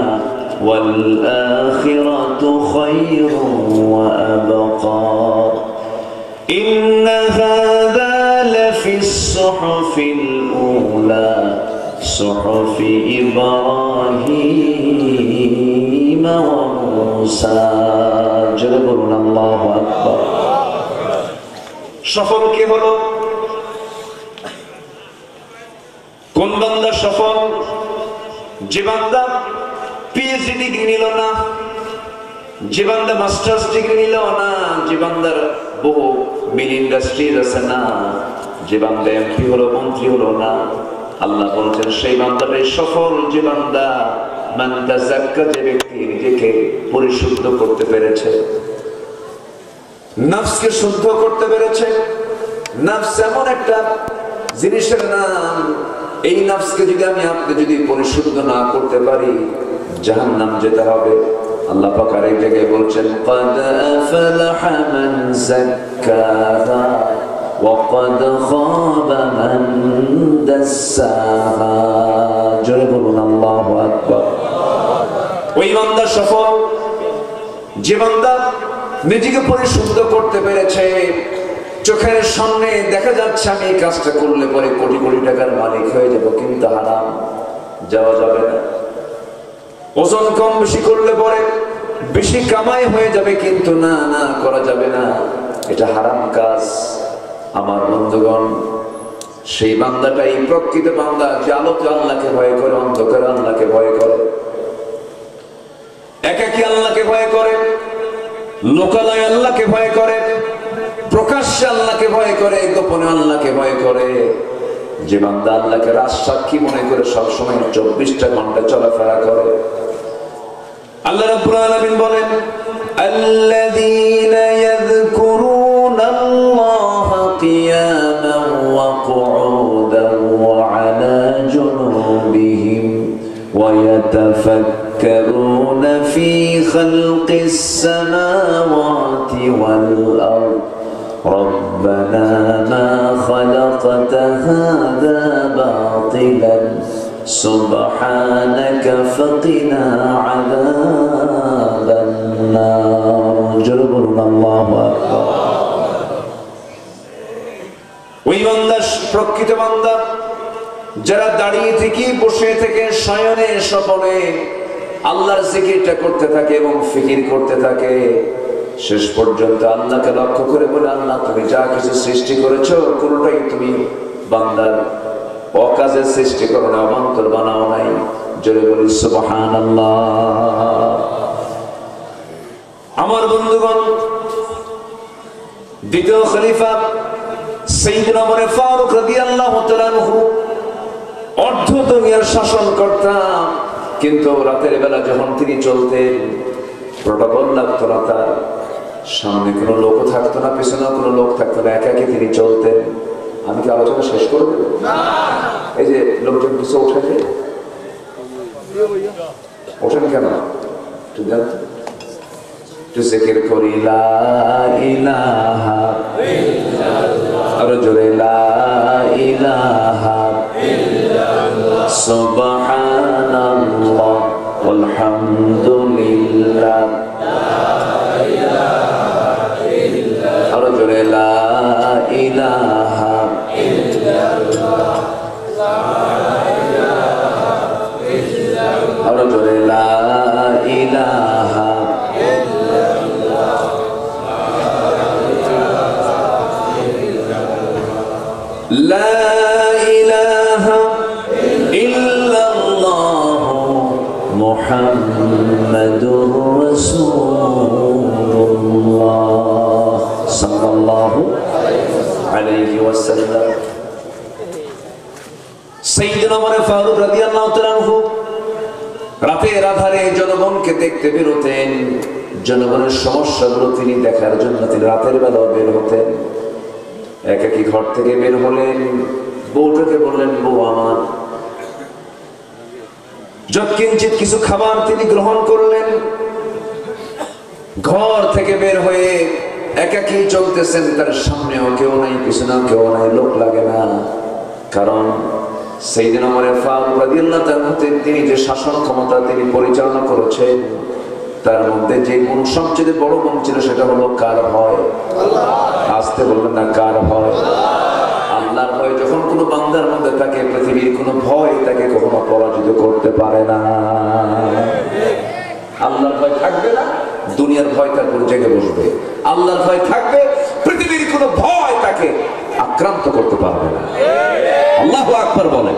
[SPEAKER 1] ওয়াল আখিরাতু খায়রুন ওয়া আবকা ইন্না হাযা লাফিস সুহুফিল উলা সুহুফি ইব্রাহিম ওয়া মূসা। জোরে বলুন আল্লাহু আকবার। সফল কে হলো? কোন বান্দা সফল? যে বান্দা পিএইচডি ডিগ্রি নিল না, যে বান্দা মাস্টার্স ডিগ্রি নিল না, যে বান্দার বহু মিল ইন্ডাস্ট্রিজ আছে না, যে বান্দা এমপি হলো, মন্ত্রী হলো না। আল্লাহ বলছেন সেই বান্দাটাই সফল, যে বান্দা মান তাযাক্কা, যে ব্যক্তি নিজেকে পরিশুদ্ধ করতে পেরেছে, নফসকে শুদ্ধ করতে পেরেছে। নফস এমন একটা জিনিসের নাম, এই নফসকে যদি আপনি যদি পরিশুদ্ধ না করতে পারি, জাহান্নাম যেতে হবে। আল্লাহ পাক আরেক জায়গায় বলছেন, ক্বাদ আফলাহা মান যাক্কাহা ওয়া ক্বাদ খাবা মান দাসসাহা। জোরে বলুন আল্লাহু আকবার। ওই বান্দা সফল, যে বান্দা নিজেকে পরিশুদ্ধ করতে পেরেছে। চোখের সামনে দেখা যাচ্ছে আমি এই কাজটা করলে পরে কোটি কোটি টাকার মালিক হয়ে যাব, কিন্তু হারাম, যাওয়া যাবে না। ওজন কম বেশি করলে পরে বেশি কামাই হয়ে যাবে, কিন্তু না, না করা যাবে না, এটা হারাম কাজ। আমার বন্ধুগণ, সেই বান্দাটাই প্রকৃত বান্দা, যে আলোতে আল্লাহকে ভয় করে, অন্ধকারে আল্লাহকে ভয় করে, একাকী আল্লাহকে ভয় করে, লোকালয়ে আল্লাহকে ভয় করে, প্রকাশ্যে আল্লাহকে ভয় করে, গোপনে আল্লাহকে ভয় করে। যে বান্দা আল্লাহকে রাজ সাক্ষী মনে করে সবসময় 24টা ঘন্টা চলাফেরা করে। আল্লাহ রাব্বুল আলামিন বলেন, আল্লাযীনা ইয়াযকুরুনাল্লাহা কিয়ামান ওয়া কুউদান ওয়া আলা জুনুবিহিম ওয়া ইয়াতাফাক্কারুনা ফী খালকিস সামাওয়াতি ওয়াল আরদ ربنا ما خلقت هذا باطلا سبحانك فقنا عذاب النار. جربنا الله أكبر. ওই বান্দা প্রকৃত বান্দা যারা দাঁড়িয়ে থেকে, বসে থেকে, শয়নে স্বপনে আল্লাহর জিকিরটা করতে থাকে এবং ফিকির করতে থাকে, শেষ পর্যন্ত আল্লাহকে লক্ষ্য করে বলে, আল্লাহ তুমি যা কিছু সৃষ্টি করেছো কোনটাই তুমি বান্দার অকাজে সৃষ্টি করো না, অবান্তর বানাও নাই। জোরে বলি সুবহানাল্লাহ। আমার বন্ধুগণ, দ্বিতীয় খলিফা সাইয়েদনা ওমর ফারুক রাদিয়াল্লাহু তাআলা আনহু অর্ধ দুনিয়ার শাসন করতাম, কিন্তু রাতের বেলা যখন তিনি চলতেন প্রটোকল লাগতো না, তার সামনে কোনো লোক থাকতো না, পেছনে কোনো লোক থাকতো না, একা একা তিনি চলতেন। আমি কি আলোচনা শেষ করে দেব? এই যে লোকজন কিছু ওঠেছে, ওঠেন কেন? একটু জিকির করি লা ইলাহা ইল্লাল্লাহ, আরো জোরে লা ইলাহা ইল্লাল্লাহ, সুবহানাল্লাহ আলহামদুলিল্লাহ, আরো জোরে লা ইলাহা ইল্লাল্লাহ, আরো জোরে লা ইলাহা ইল্লাল্লাহ, লা ইলাহা ইল্লাল্লাহ মুহাম্মাদুর রাসূলুল্লাহ সাল্লাল্লাহু আলাইহি ওয়াসাল্লাম। সাইয়্যিদুনা ওমর ফারুক রাদিয়াল্লাহু তাআলা আনহু রাতের আধারে জনগণকে দেখতে বেরোতেন, জনগণের সমস্যাগুলো তিনি দেখার জন্য তিনি রাতের বেলা বের হতেন। একাকী ঘর থেকে বের হলেন, বউটাকে বললেন, বউ আমার, যৎকিঞ্চিত কিছু খাবার তিনি গ্রহণ করলেন। ঘর থেকে বের হয়ে একাকী চলতেছেন, তার সামনেও কেউ নাই, পিছনেও কেউ নাই, লোক লাগে না। কারণ সাইয়্যিদুনা ওমর ফারুক রাদিয়াল্লাহু তাআলা তিনি যে শাসন ক্ষমতা তিনি পরিচালনা করেছেন, তার মধ্যে যে গুণ সবচেয়ে বড় গুণ ছিল সেটা হলো কার ভয়। আসতে বলবেন না, কার ভয়? আল্লাহর ভয় যখন কোনো বান্দার মধ্যে থাকে, পৃথিবীর কোনো ভয় তাকে কখনো পরাজিত করতে পারে না। আল্লাহর ভয় থাকবে না, দুনিয়ার ভয় তার উপর জেগে বসবে। আল্লাহর ভয় থাকবে, পৃথিবীর কোনো ভয় তাকে আক্রান্ত করতে পারবে না। আল্লাহু আকবার বলেন।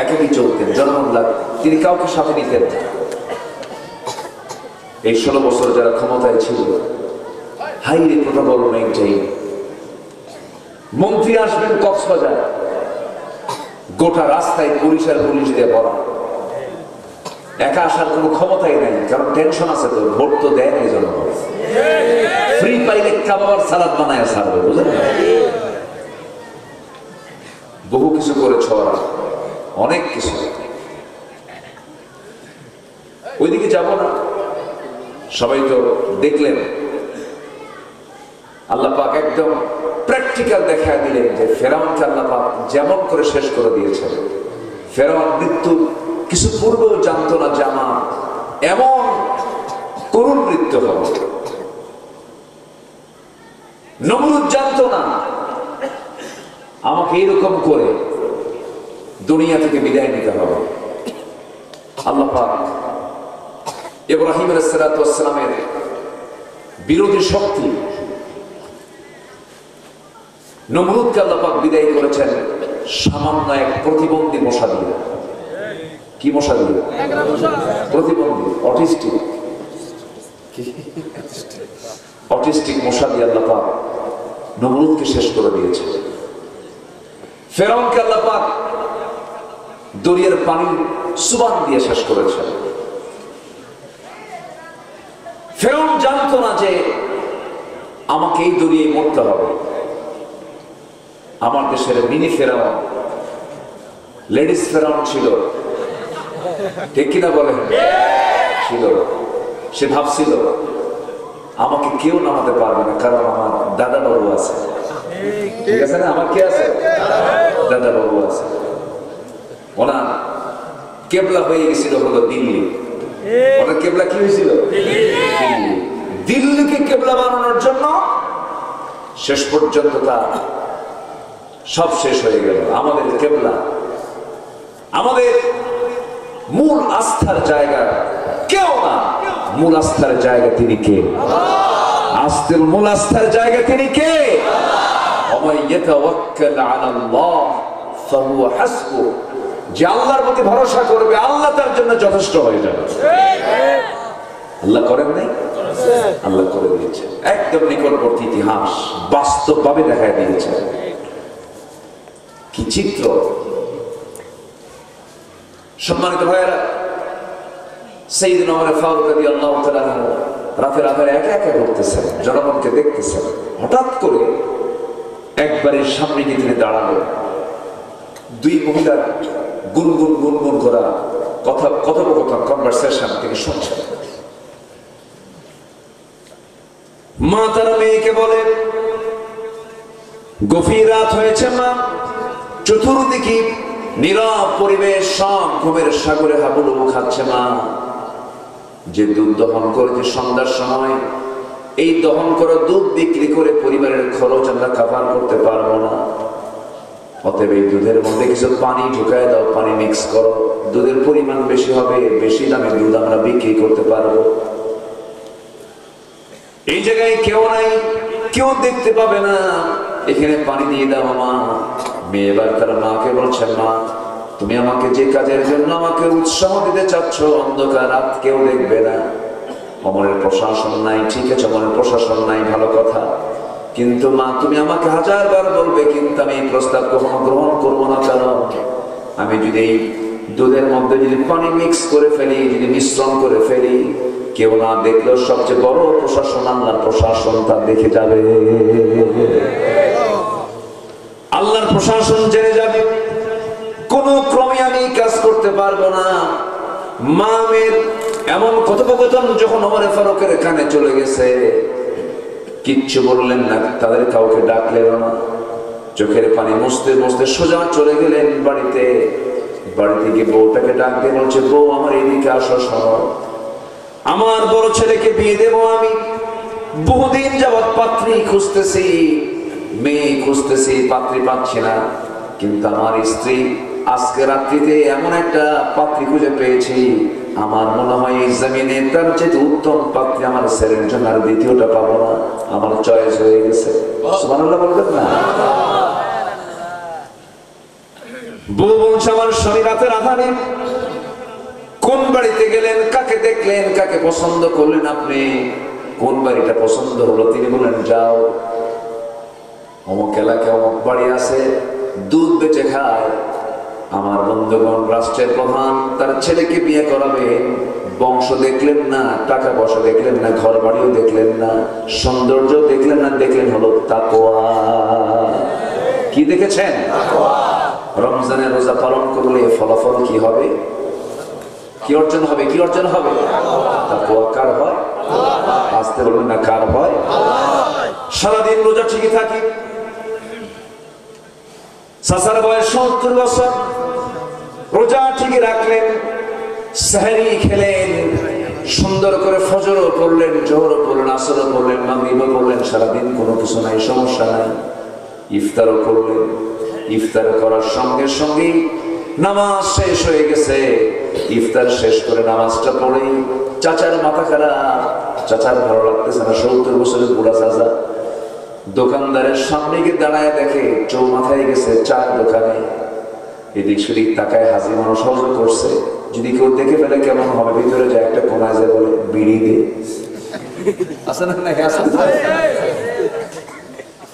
[SPEAKER 1] একাকী চলতেন, জনগণ তিনি কাউকে সাথে নিতেন না। এই 16 বছর যারা ক্ষমতায় ছিল, হাইরে প্রটোকল মেইনটেইন। মন্ত্রী আসবেন কক্সবাজার, গোটা রাস্তায় পুলিশ দিয়ে ভরা। একা আসার কোনো ক্ষমতাই নাই, কারণ টেনশন আছে, তো ভোট তো দেয় নাই জনগণ। ফ্রি পাইলে কাবাবার সালাদ বানায় ছাড়বে, বুঝলেন? বহু কিছু করেছ ওরা, অনেক কিছু। ওইদিকে যাব না, সবাই তো দেখলেন। আল্লাহ পাক একদম প্র্যাকটিক্যাল দেখা দিলেন যে ফেরাউনকে আল্লাহ পাক যেমন করে শেষ করে দিয়েছেন। ফেরাউন মৃত্যু কিছু পূর্বেও জানতো না যে আমার এমন করুণ মৃত্যু হবে। নমরুদ জানতো না আমাকে এরকম করে দুনিয়া থেকে বিদায় নিতে হবে। আল্লাহ পাক ইব্রাহিম আলাইহিস সালাতু ওয়াস সালামের বিরোধী শক্তি নমরুদকে আল্লাহ পাক বিদায় করেছেন সামান্য এক প্রতিবন্ধী মশা দিয়ে। কি মশা দিয়ে? প্রতিবন্ধী, অটিস্টিক মশা দিয়ে আল্লাহ পাক নমরুদকে শেষ করে দিয়েছে। ফেরাউনকে আল্লাহ পাক দরিয়ার পানি সুবান দিয়ে শেষ করেছেন। ফেরাউন জানতো না যে আমাকে এই দরিয়ায় মরতে হবে। আমার দেশের মিনি ফেরাউন, লেডিস ফেরাউন ছিল, ঠিক কিনা বলেন? ছিল। সে ভাবছিল আমাকে কেউ নামাতে পারবে না, কারণ আমার দাদা বাবু আছে। ঠিক আছে না? আমার কে আছে? দাদা বাবু আছে। ওনার কেবলা হয়ে গেছিল হলো দিল্লি। ওনার কেবলা কি হয়েছিল? দিল্লিকে কেবলা বানানোর জন্য শেষ পর্যন্ত তার সব শেষ হয়ে গেল। আমাদের কেবলা, আমাদের মূল আস্থার জায়গা কেউ না, মূল আস্থার জায়গা তিনি কে? আস্তের মূল আস্থার জায়গা তিনি কে? যে আল্লাহর প্রতি ভরসা করবে, আল্লাহ তার জন্য যথেষ্ট হয়ে যাবে। আল্লাহ করেন নাই? আল্লাহ করে দিয়েছে। একদম নিকটবর্তী ইতিহাস বাস্তবভাবে দেখায় দিয়েছে। কি বিচিত্র। সম্মানিত ভাইয়েরা, সাইয়েদনা ওমর ফারুক রাদিয়াল্লাহু তাআলা রাতের আধারে একা একা ঘুরতেছেন, জনগণকে দেখতেছেন। হঠাৎ করে একবারের সামনে গিয়ে তিনি দাঁড়ালেন। দুই মহিলার গুনগুন গুনগুন করা কথোপকথন, কনভারসেশন তিনি শুনছেন। মা তার মেয়েকে বলে, গভীর রাত হয়েছে মা, চতুর্দিকে নীরব পরিবেশ, সব ঘুমের সাগরে হাবুডুবু খাচ্ছে মা। যে দুধ দহন করেছে সন্ধ্যার সময়, এই দহন করা দুধ বিক্রি করে পরিবারের খরচ আমরা কাভার করতে পারবো না। অতএব এই দুধের মধ্যে কিছু পানি ঢুকায় দাও, পানি মিক্স করো, দুধের পরিমাণ বেশি হবে, বেশি দামে দুধ আমরা বিক্রি করতে পারবো। এই জায়গায় কেউ নাই, কেউ দেখতে পাবে না, এখানে পানি দিয়ে দাও মা। মেয়ে এবার তার মাকে বলছেন, মা তুমি আমাকে যে কাজের জন্য আমাকে উৎসাহ দিতে চাচ্ছ, অন্ধকার রাত কেউ দেখবে না, অমরের প্রশাসন নাই, ঠিক আছে অমরের প্রশাসন নাই, ভালো কথা, কিন্তু মা তুমি আমাকে 1000 বার বলবে, কিন্তু আমি এই প্রস্তাব কখনো গ্রহণ করবো না। কারণ আমি যদি এই দুধের মধ্যে যদি পানি মিক্স করে ফেলি, যদি মিশ্রণ করে ফেলি, কেউ না দেখলেও সবচেয়ে বড় প্রশাসন, আল্লাহর প্রশাসন তা দেখে যাবে, আল্লাহর প্রশাসন জেনে যাবে। কোন ক্রমে আমি কাজ করতে পারবো না। মা মেয়ের এমন কথোপকথন যখন ওমর ফারুকের কানে চলে গেছে, কিচ্ছু বললেন না, তাদের কাউকে ডাকলেন না, চোখের পানি মুছতে মুছতে সোজা চলে গেলেন বাড়িতে। বাড়িতে গিয়ে বউটাকে ডাক দিয়ে বলছে, বউ আমার এদিকে আসো, শোনো, আমার বড় ছেলেকে বিয়ে দেবো আমি। বহুদিন যাবৎ পাত্রী খুঁজতেছি, মেয়ে খুঁজতেছি, পাত্রী পাচ্ছি না, কিন্তু আমার স্ত্রী আজকে রাত্রিতে এমন একটা পাত্রী খুঁজে পেয়েছি, আমার মনে হয় এই জমিনে তার চেয়ে উত্তম পাত্রী আমার ছেলের জন্য আর দ্বিতীয়টা পাবো না, আমার চয়েস হয়ে গেছে। সুবহানাল্লাহ বলবেন না? বউ বলছে, আমার স্বামী রাতের আধারে কোন বাড়িতে গেলেন, কাকে দেখলেন, কাকে পছন্দ করলেন আপনি, কোন বাড়িটা পছন্দ হলো? তিনি বলেন, যাও অমুক এলাকায় অমুক বাড়ি আছে, দুধ বেচে খায়, আমার বন্ধুগণ রাষ্ট্রের প্রধান তার ছেলেকে বিয়ে করাবে। বংশ দেখলেন না, টাকা পয়সা দেখলেন না, ঘর বাড়িও দেখলেন না, সৌন্দর্য দেখলেন না, দেখলেন হলো তাকওয়া। কি দেখেছেন? রমজানের রোজা পালন করলে ফলাফল কি হবে? কি অর্জন হবে? কি অর্জন হবে? তাকওয়া কার হয়? আসতে বলবেন না, কার হয়? সারাদিন রোজা ঠিকই থাকি, চাচার বয়স 70 বছর, রোজা ঠিকই রাখলেন, সেহরি খেলেন, সুন্দর করে ফজরও পড়লেন, জোহরও পড়লেন, আসরও পড়লেন, মাগরিবও পড়লেন, সারাদিন কোনো কিছু নাই, সমস্যা নাই। ইফতারও করলেন, ইফতার করার সঙ্গে সঙ্গে নামাজ শেষ হয়ে গেছে। ইফতার শেষ করে নামাজটা পড়ে চাচার মাথা খারাপ, চাচার ভালো লাগতেছে না, 70 বছরের বুড়া চাচা। দোকানদারের সামনে গিয়ে দাঁড়ায় দেখে চৌমাথায় গেছে চার দোকানে, এদিক সেদিক তাকায়, হাসি মানুষ সহযোগ করছে। যদি কেউ দেখে ফেলে কেমন হবে? ভিতরে যায় একটা কোনায় যায় বলে, বিড়ি দে। আসে না?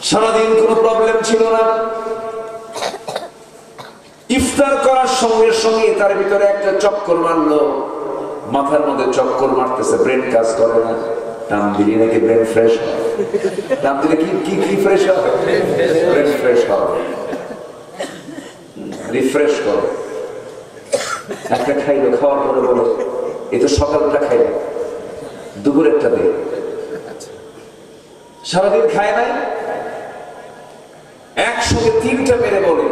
[SPEAKER 1] সারাদিন কোনো প্রবলেম ছিল না। ইফতার করার সঙ্গে সঙ্গে তার ভিতরে একটা চক্কর মারলো, মাথার মধ্যে চক্কর মারতেছে, ব্রেন কাজ করে না। টান দিলে নাকি ব্রেন ফ্রেশ হয়, টান দিলে কি কি ফ্রেশ হয়? ব্রেন ফ্রেশ হয়, রিফ্রেশ করে। একটা খাইলো, খাওয়ার পরে বলে, এই তো সকালটা খাইলো, দুপুরেরটা দে। সারাদিন খায় নাই, একসঙ্গে 3টা মেরে বলে,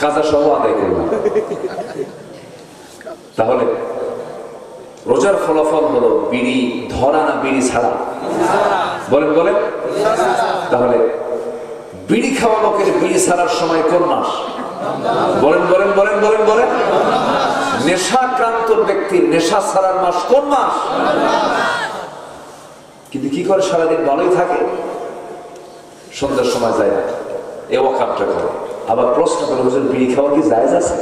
[SPEAKER 1] কাজা সহ আদায় করলাম। তাহলে রোজার ফলাফল হলো বিড়ি ধরা না বিড়ি ছাড়া? বলেন বলেন। তাহলে বিড়ি খাওয়া লোকের বিড়ি ছাড়ার সময় কোন মাস? বলেন বলেন বলেন বলেন বলেন। নেশাক্রান্ত ব্যক্তির নেশা ছাড়ার মাস কোন মাস? কিন্তু কি করে সারাদিন ভালোই থাকে, সন্ধ্যার সময় যায় না, এ ওয়াকাবটা করে। আবার প্রশ্ন করে, হুজুর বিড়ি খাওয়া কি জায়েজ আছে?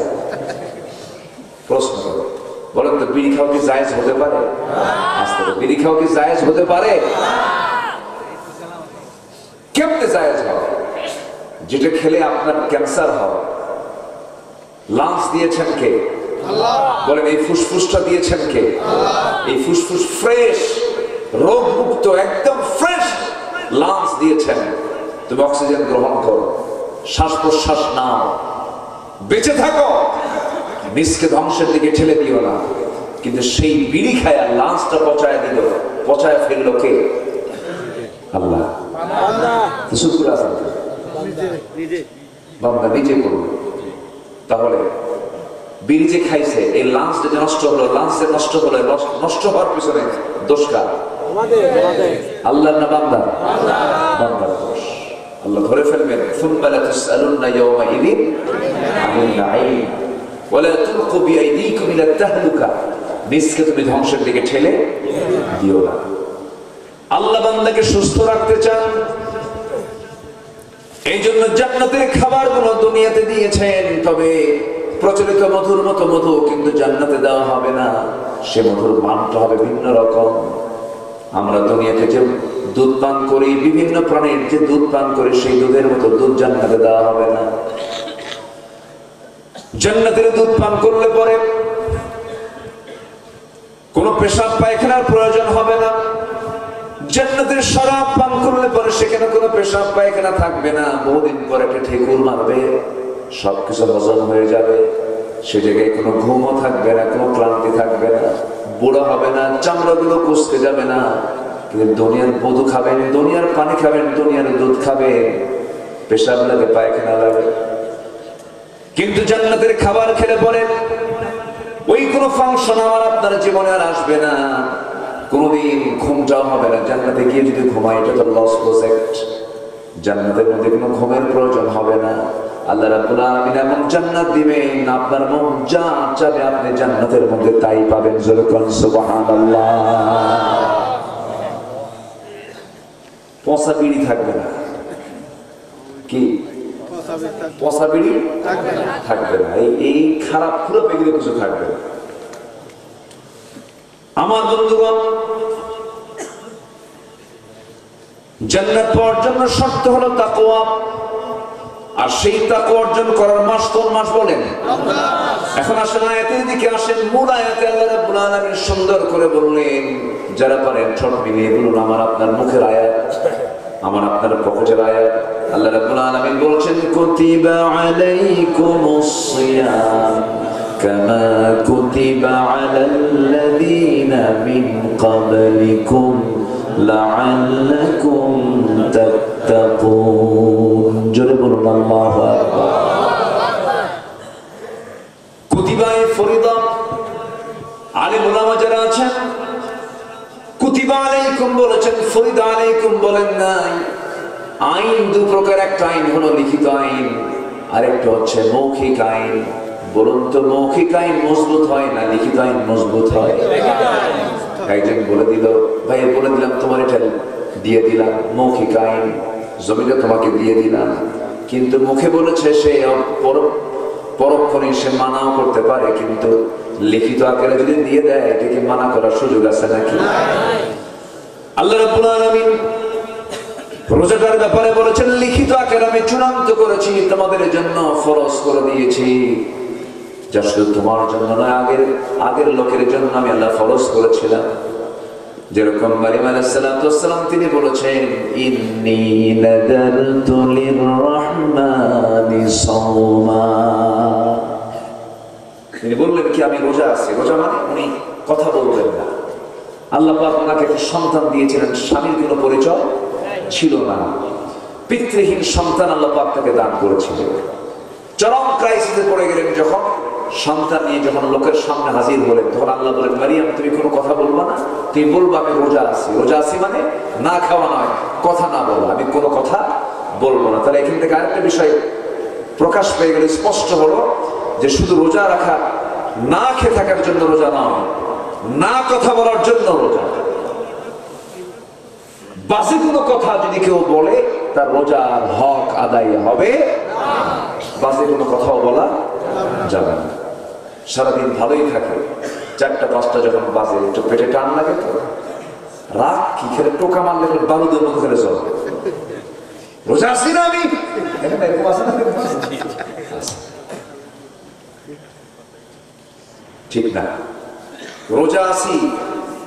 [SPEAKER 1] প্রশ্ন করে, বলেন তো বিড়ি খাওয়া কি জায়েজ হতে পারে? আস্তে করে, বিড়ি খাওয়া কি জায়েজ হতে পারে? কেমনে জায়েজ হয়? যেটা খেলে আপনার ক্যান্সার হয়, লাঞ্চ দিয়েছেন কে? আল্লাহ। বলেন এই ফুসফুসটা দিয়েছেন কে? আল্লাহ। এই ফুসফুস ফ্রেশ, রোগ মুক্ত, একদম ফ্রেশ লাঞ্চ দিয়েছেন। তুমি অক্সিজেন গ্রহণ করো, শ্বাস প্রশ্বাস নাও, বেঁচে থাকো, নিজকে ধ্বংসের দিকে ঠেলে দিও না। কিন্তু সেই বিড়ি খায় লাঞ্চটা পচায় দিল, পচায় ফেললো কে? আল্লাহ। শুকর আছেন বান্দা নিজে করবে। তাহলে বিড়ি যে খাইছে, এই লাঞ্চ যে নষ্ট হলো, লাঞ্চে নষ্ট হলো, নষ্ট হওয়ার পিছনে দোষ কার? আল্লাহ না বান্দা? বান্দার দোষ। আল্লাহ ধরে ফেলবেন, সুম্মা লাতুসআলুন্না ইয়াওমাইযিন আনিন নাঈম ওয়া লা তুলকু বিআইদিকুম ইলা তাহলুকা। নিজকে তুমি ধ্বংসের দিকে ঠেলে দিও না। আল্লাহ বান্দাকে সুস্থ রাখতে চান, এই জন্য জান্নাতের খাবারগুলো দুনিয়াতে দিয়েছেন। তবে প্রচলিত মধুর মতো মধু কিন্তু জান্নাতে দেওয়া হবে না, সে মধুর মানটা হবে ভিন্ন রকম। আমরা দুনিয়াতে যে দুধ পান করি, বিভিন্ন প্রাণীর যে দুধ পান করি, সেই দুধের মতো দুধ জান্নাতে দেওয়া হবে না। জান্নাতের দুধ পান করলে পরে কোনো পেশাব পায়খানার প্রয়োজন হবে না। জান্নাতের শরাব পান করলে পরে সেখানে কোনো পেশাব পায়খানা থাকবে না। বহুদিন পরে একটা ঠেকুর মারবে, সবকিছু হজম হয়ে যাবে, সে জায়গায় কোনো ঘুমও থাকবে না, কোনো ক্লান্তি থাকবে না, বুড়া হবে না, চামড়াগুলো কুঁচকে যাবে না। কিন্তু দুনিয়ার মধু খাবেন, দুনিয়ার পানি খাবেন, দুনিয়ার দুধ খাবেন, পেশাব লাগে, পায়খানা লাগে। কিন্তু জান্নাতের খাবার খেলে পরে ওই কোনো ফাংশন আমার আপনার জীবনে আর আসবে না, কোনোদিন ঘুমটাও হবে না। জান্নাতে গিয়ে যদি ঘুমাই, এটা তো লস প্রজেক্ট। জান্নাতের মধ্যে কোনো ঘুমের প্রয়োজন হবে না। আল্লাহ রাব্বুল আলামিন এমন জান্নাত দিবেন, আপনার মন যা চাবে আপনি জান্নাতের মধ্যে তাই পাবেন। জোরে কোন সুবহানাল্লাহ। পচা বিড়ি থাকবে না। কি পচা বিড়ি থাকবে না। এই খারাপ পুরো বেগুলো কিছু থাকবে না। আমার বন্ধুগণ, জান্নাত পাওয়ার জন্য শর্ত হলো তাকওয়া। আর সেই তাকওয়া অর্জন করার মাস কোন মাস বলেন? এখন আসলে আয়াতের দিকে আসেন। মূল আয়াতে আল্লাহ রাব্বুল আলামিন সুন্দর করে বললেন, যারা পারেন ঠোঁট মিলিয়ে বলুন, আমার আপনার মুখের আয়াত, আমার আপনার পকেটের আয়াত। আল্লাহ রাব্বুল আলামিন বলছেন, কুতিবা আলাইকুমুস সিয়াম কামা কুতিবা আলাল্লাযীনা মিন ক্বাবলিকুম লাআল্লাকুম তাত্তাকুন। জোরে বলুন আল্লাহু আকবার। কুতিবায়ে ফরিদা, আলেম উলামা যারা আছেন, কুতিবা আলাইকুম বলেছেন, ফরিদা আলাইকুম বলেন নাই। আইন দু প্রকার, একটা আইন হলো লিখিত আইন, আরেকটা হচ্ছে মৌখিক আইন। বলুন তো, মৌখিক আইন মজবুত হয় না লিখিত আইন মজবুত হয়? একজন বলে দিল, ভাই বলে দিলাম তোমার এটা দিয়ে দিলাম, মৌখিক আইন, জমিটা তোমাকে দিয়ে দিলাম, কিন্তু মুখে বলেছে সে পরক্ষণে সে মানাও করতে পারে, কিন্তু লিখিত আকারে যদি দিয়ে দেয় এটাকে মানা করার সুযোগ আছে নাকি? আল্লাহ রাব্বুল আলামিন রোজাটার ব্যাপারে বলেছেন, লিখিত আকারে আমি চূড়ান্ত করেছি, তোমাদের জন্য ফরজ করে দিয়েছি, যা শুধু তোমার জন্য নয়, আগের লোকের জন্য আমি আল্লাহ ফরজ করেছিলাম। যেরকম মারিয়াম আলাইহিস সালাতু ওয়াস সালাম তিনি বলেছেন, ইন্নী নাদারতু লিররহমানি সাওমা। তিনি বললেন কি, আমি রোজা আছি। রোজা মানে উনি কথা বলবেন না। আল্লাহ পাক ওনাকে একটা সন্তান দিয়েছিলেন, স্বামীর কোনো পরিচয় ছিল না, পিতৃহীন সন্তান আল্লাহ পাক তাকে দান করেছিলেন। চরম ক্রাইসিসে পড়ে গেলেন যখন, সন্তান নিয়ে যখন লোকের সামনে হাজির হলেন, তখন আল্লাহ বলেন, মারিয়াম তুমি কোনো কথা বলবা না, তুমি বলবা আমি রোজা আছি। রোজা আছি মানে না খাওয়া নয়, কথা না বলা, আমি কোনো কথা বলবো না। তাহলে এখান থেকে আরেকটা বিষয় প্রকাশ পেয়ে গেল, স্পষ্ট হলো যে শুধু রোজা রাখা, না খেয়ে থাকার জন্য রোজা নয়, না কথা বলার জন্য রোজা। বাজে কোনো কথা যদি কেউ বলে তার রোজার হক আদায় হবে না। বাজে কোনো কথাও বলা যাবে না। সারাদিন ভালোই থাকে, 4টা 5টা যখন বাজে একটু পেটে টান লাগে, তো রাগ কি খেলে টোকা মারলে বারুদের মতো খেলে চলে। রোজা আসি না আমি, ঠিক না? রোজা আছি,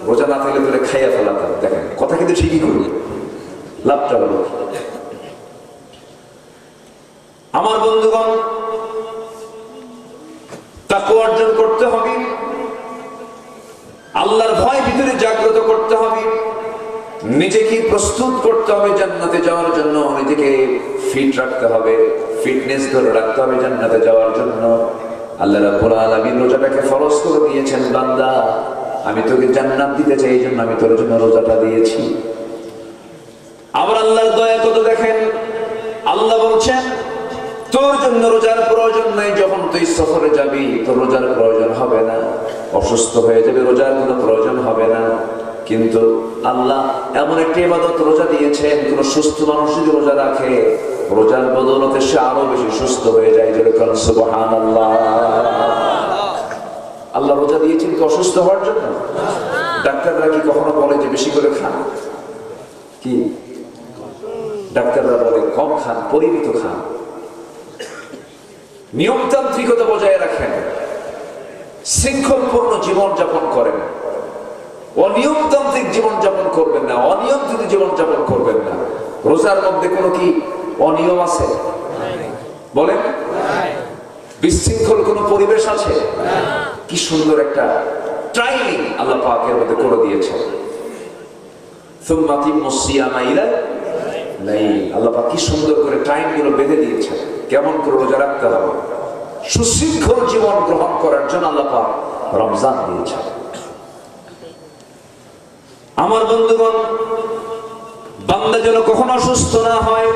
[SPEAKER 1] রোজা না থাকলে তোরে খাইয়া ফেলাতাম। দেখেন কথা কিন্তু ঠিকই করবে, লাভটা হলো। আমার বন্ধুগণ, তাকওয়া অর্জন করতে হবে, আল্লাহর ভয় ভিতরে জাগ্রত করতে হবে, নিজেকে প্রস্তুত করতে হবে জান্নাতে যাওয়ার জন্য, নিজেকে ফিট রাখতে হবে, ফিটনেস ধরে রাখতে হবে জান্নাতে যাওয়ার জন্য। আল্লাহ রাব্বুল আলামিন রোজাটাকে ফরজ করে দিয়েছেন, বান্দা আমি তোকে জান্নাত দিতে চাই, এই জন্য আমি তোর জন্য রোজাটা দিয়েছি। আবার আল্লাহর দয়া কত দেখেন, আল্লাহ বলছেন তোর জন্য রোজার প্রয়োজন নাই, যখন তুই সফরে যাবি তোর রোজার প্রয়োজন হবে না, অসুস্থ হয়ে যাবে রোজার কোনো প্রয়োজন হবে না। কিন্তু আল্লাহ এমন একটা ইবাদত রোজা দিয়েছেন, কোন সুস্থ মানুষ যদি রোজা রাখে রোজার বদৌলতে সে আরো বেশি সুস্থ হয়ে যায়। যেরকম সুবহানাল্লাহ, আল্লাহ রোজা দিয়েছেন কি অসুস্থ হওয়ার জন্য? ডাক্তাররা কি কখনো বলে যে বেশি করে খান? কি ডাক্তাররা বলে কম খান, পরিমিত খান, নিয়মতান্ত্রিকতা বজায় রাখেন, শৃঙ্খলপূর্ণ জীবন যাপন করেন, অনিয়মতান্ত্রিক জীবন যাপন করবেন না, অনিয়ন্ত্রিত জীবন যাপন করবেন না। রোজার মধ্যে কোনো কি অনিয়ম আছে? বলেন, বিশৃঙ্খল কোন পরিবেশ আছে? কি সুন্দর একটা ট্রেনিং আল্লাহ পাকের মধ্যে করে দিয়েছেন। আল্লাহ পাক কি সুন্দর করে টাইম গুলো বেঁধে দিয়েছেন, কেমন করে রোজা রাখতে হবে, সুশৃঙ্খল জীবন গ্রহণ করার জন্য আল্লাহ পাক রমজান দিয়েছেন। আমার বন্ধুগণ, বান্দা যেন কখনো অসুস্থ না হয়,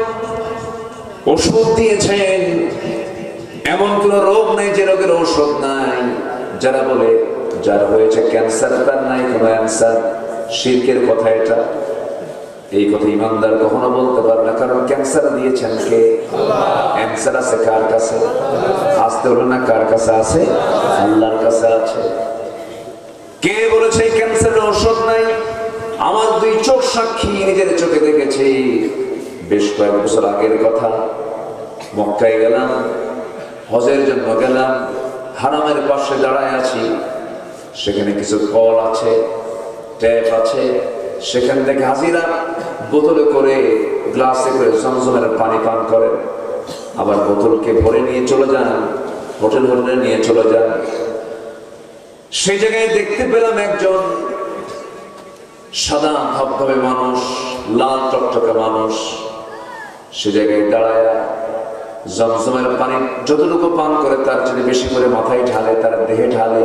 [SPEAKER 1] ওষুধ দিয়েছেন, এমন কোন রোগ নাই যে রোগের ঔষধ নাই। যারা বলে যার হয়েছে ক্যান্সার তার নাই কোনো অ্যান্সার, শিরকের কথা এটা। এই কথা ইমানদার কখনো বলতে পারবে না, কারণ ক্যান্সার দিয়েছেন কে? অ্যান্সার আছে কার কাছে? আসতে হলো না, কার কাছে আছে? আল্লাহর কাছে আছে। কে বলেছে ক্যান্সারের ঔষধ নাই? আমার দুই চোখ সাক্ষী, নিজের চোখে দেখেছি। বেশ কয়েক বছর আগের কথা, মক্কায় গেলাম, হজের জন্য গেলাম, হারামের পাশে দাঁড়ায় আছি, সেখানে কিছু কল আছে, ট্যাপ আছে, সেখান থেকে হাজিরা বোতলে করে গ্লাসে করে জমজমের পানি পান করেন, আবার বোতলকে ভরে নিয়ে চলে যান, হোটেল হোটেলে নিয়ে চলে যান। সেই জায়গায় দেখতে পেলাম একজন সাদা ধবধবে মানুষ, লাল টকটকে মানুষ, সে জায়গায় দাঁড়ায় জমজমের পানি যতটুকু পান করে তার যদি বেশি করে মাথায় ঢালে, তার দেহে ঢালে,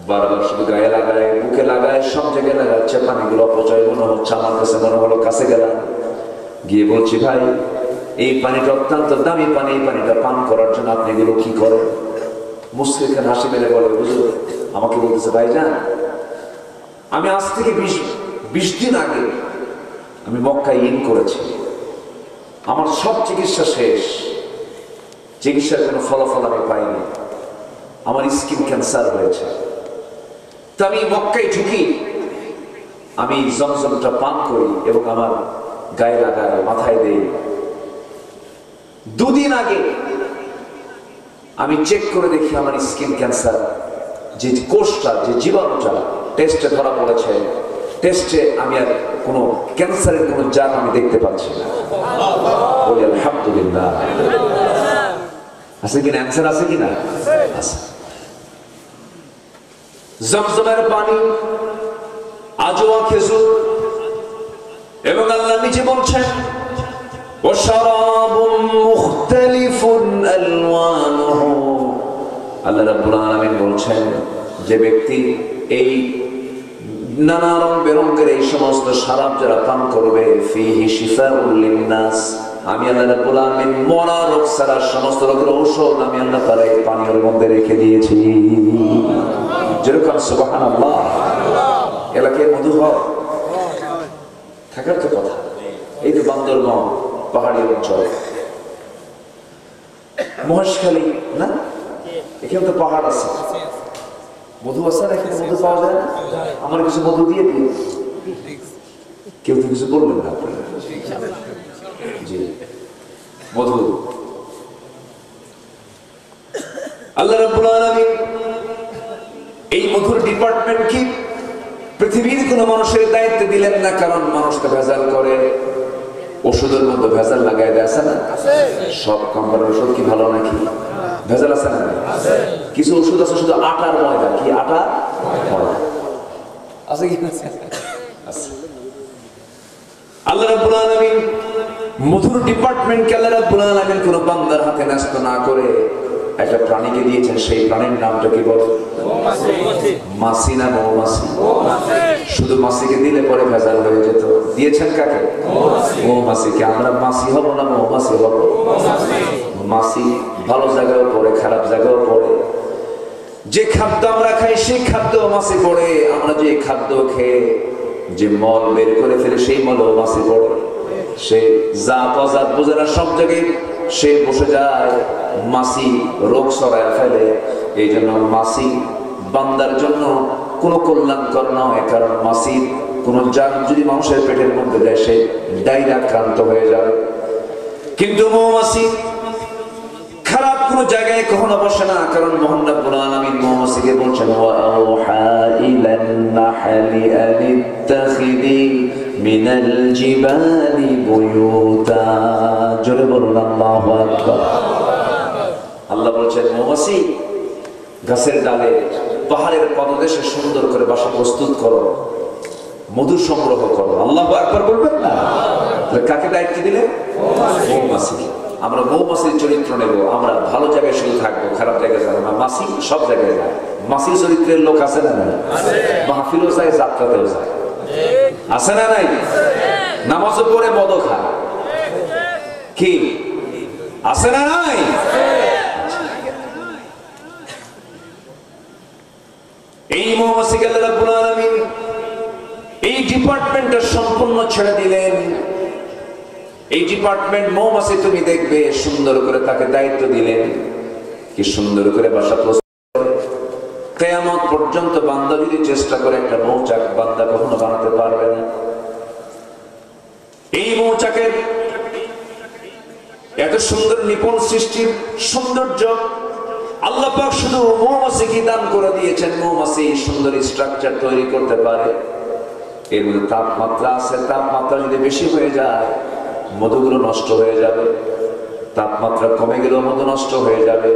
[SPEAKER 1] বারবার শুধু গায়ে লাগায়, মুখে লাগায়, সব জায়গায় লাগাচ্ছে, পানিগুলো অপচয় মনে হচ্ছে। আমার কাছে মনে হলো, কাছে গেলাম, গিয়ে বলছি ভাই এই পানিটা অত্যন্ত দামি পানি, এই পানিটা পান করার জন্য আপনি এগুলো কি করেন? মুসলিম হাসি মেরে বলে, বুঝলো, আমাকে বলতেছে ভাইজান আমি আজ থেকে 20 দিন আগে আমি মক্কায় ইন করেছি, আমার সব চিকিৎসা শেষ, চিকিৎসার কোনো ফলাফল আমি পাইনি, আমার স্কিন ক্যান্সার হয়েছে। তো আমি মক্কায় ঢুকি, আমি জমজমটা পান করি এবং আমার গায়ে লাগাই, মাথায় দেই। 2 দিন আগে আমি চেক করে দেখি আমার স্কিন ক্যান্সার, যে কোষটা, যে জীবাণুটা টেস্টে ধরা পড়েছে, টেস্টে আমি আর কোনো ক্যান্সারের কোনো জাত আমি দেখতে পাচ্ছি না। বলি আলহামদুলিল্লাহ। আছে কিনা অ্যান্সার? আছে কিনা? আছে। জমজমের পানি, আজওয়া খেজুর, এবং আল্লাহ নিজে বলছেন ওয়াশরাবুম মুখতালিফুন আলওয়ানুহু। আল্লাহ রাব্বুল আলামিন বলছেন যে ব্যক্তি এই নানা রং বেরঙের এই সমস্ত শরাব যারা পান করবে, ফিহি শিফাউল লিন্নাস, আমি আল্লাহ রাব্বুল আলামিন মরা রোগ ছাড়া সমস্ত রোগের ঔষধ আমি আল্লাহ তাআলা এই পানির মধ্যে রেখে দিয়েছি। যেরকম সুবহানাল্লাহ। এলাকায় মধু থাকার তো কথা। এই যে বান্দরবান পাহাড়ি অঞ্চল, মহেশখালী না, এখানে তো পাহাড় আছে, মধু আছে না? এখানে মধু পাওয়া যায় না? আমার কিছু মধু দিয়ে দিন। কেউ তো কিছু বলবেন না আপনারা? জি, মধু। আল্লাহ রাব্বুল আলামিন মধুর ডিপার্টমেন্ট কি পৃথিবীর কোন মানুষের দায়িত্ব দিলেন না, কারণ মানুষকে ভেজাল করে, ওষুধের মধ্যে ভেজাল লাগাই দেয়, আছে না? সব কোম্পানির ওষুধ কি ভালো নাকি? ভেজাল আছে না? কিছু ওষুধ আছে শুধু আটার ময়দা, কি আটা ময়দা আছে কি? আল্লাহ রাব্বুল আলামিন মধুর ডিপার্টমেন্টকে আল্লাহ রাব্বুল আলামিন কোন বান্দার হাতে ন্যস্ত না করে একটা প্রাণীকে দিয়েছেন। সেই প্রাণীর নামটা কি বল? মাছি না মৌমাছি? শুধু মাছিকে দিলে পরে ভেজাল হয়ে যেত। দিয়েছেন কাকে? মৌমাছিকে। আমরা মাছি হব না মৌমাছি হব? মাছি ভালো জায়গায় পড়ে, খারাপ জায়গায় পড়ে। যে খাদ্য আমরা খাই সেই খাদ্য মাছি পড়ে। আমরা যে খাদ্য খেয়ে যে মল বের করে ফেলে সেই মলও মাছি পড়ে। সে জাত অজাত বোঝে না, সব জায়গায় সে বসে যায়, মাছি রোগ ছড়ায় ফেলে। এই জন্য মাছি বান্দার জন্য কোনো কল্যাণকর নয়, কারণ মাছির কোন জাত যদি মানুষের পেটের মধ্যে যায় সে ডায়রিয়া আক্রান্ত হয়ে যাবে। কিন্তু মৌমাছি খারাপ কোন জায়গায় কখনো বসে না, কারণ মহান রব্বুল আলামিন মৌমাছিকে বলছেন ওয়া আওহা ইলান নাহলি আনিত্তাখিদি মিনাল জিবালি বুয়ুতা। জোরে বলুন আল্লাহু আকবার। আল্লাহ বলছেন মৌমাছি গাছের ডালে পাহাড়ের পদদেশে সুন্দর করে বাসা প্রস্তুত করো, মধু সংগ্রহ করো। আল্লাহু আকবার বলবেন না? কাকে দায়িত্ব দিলে? মৌমাছি। আমরা মৌমাছির চরিত্র নেব, আমরা ভালো জায়গায় শুধু থাকবো, খারাপ জায়গায় যাবো না। মাছি সব জায়গায় যায়। মাছির চরিত্রের লোক আছে না? মাহফিলও যায়, যাত্রাতেও যায়, আছে না নাই? নামাজও পড়ে, মদও খায়, কি আছে না নাই? এই মৌমাছিকে আল্লাহ রাব্বুল আলামিন এই ডিপার্টমেন্টটা সম্পূর্ণ ছেড়ে দিলেন। এই ডিপার্টমেন্ট মৌমাছি তুমি দেখবে, সুন্দর করে তাকে দায়িত্ব দিলেন, কি সুন্দর করে বাসা প্রস্তুত করে। কিয়ামত পর্যন্ত বান্দা যদি চেষ্টা করে একটা মৌচাক, বান্দা কখনো বানাতে পারবে না। এই মৌচাকের এত সুন্দর নিপুণ সৃষ্টির সৌন্দর্য আল্লাহ পাক শুধু মৌমাছিকে দান করে দিয়েছেন। মৌমাছি সুন্দর স্ট্রাকচার তৈরি করতে পারে। এর মধ্যে তাপমাত্রা আছে, তাপমাত্রা যদি বেশি হয়ে যায় মধুগুলো নষ্ট হয়ে যাবে, তাপমাত্রা কমে গেলেও মধু নষ্ট হয়ে যাবে।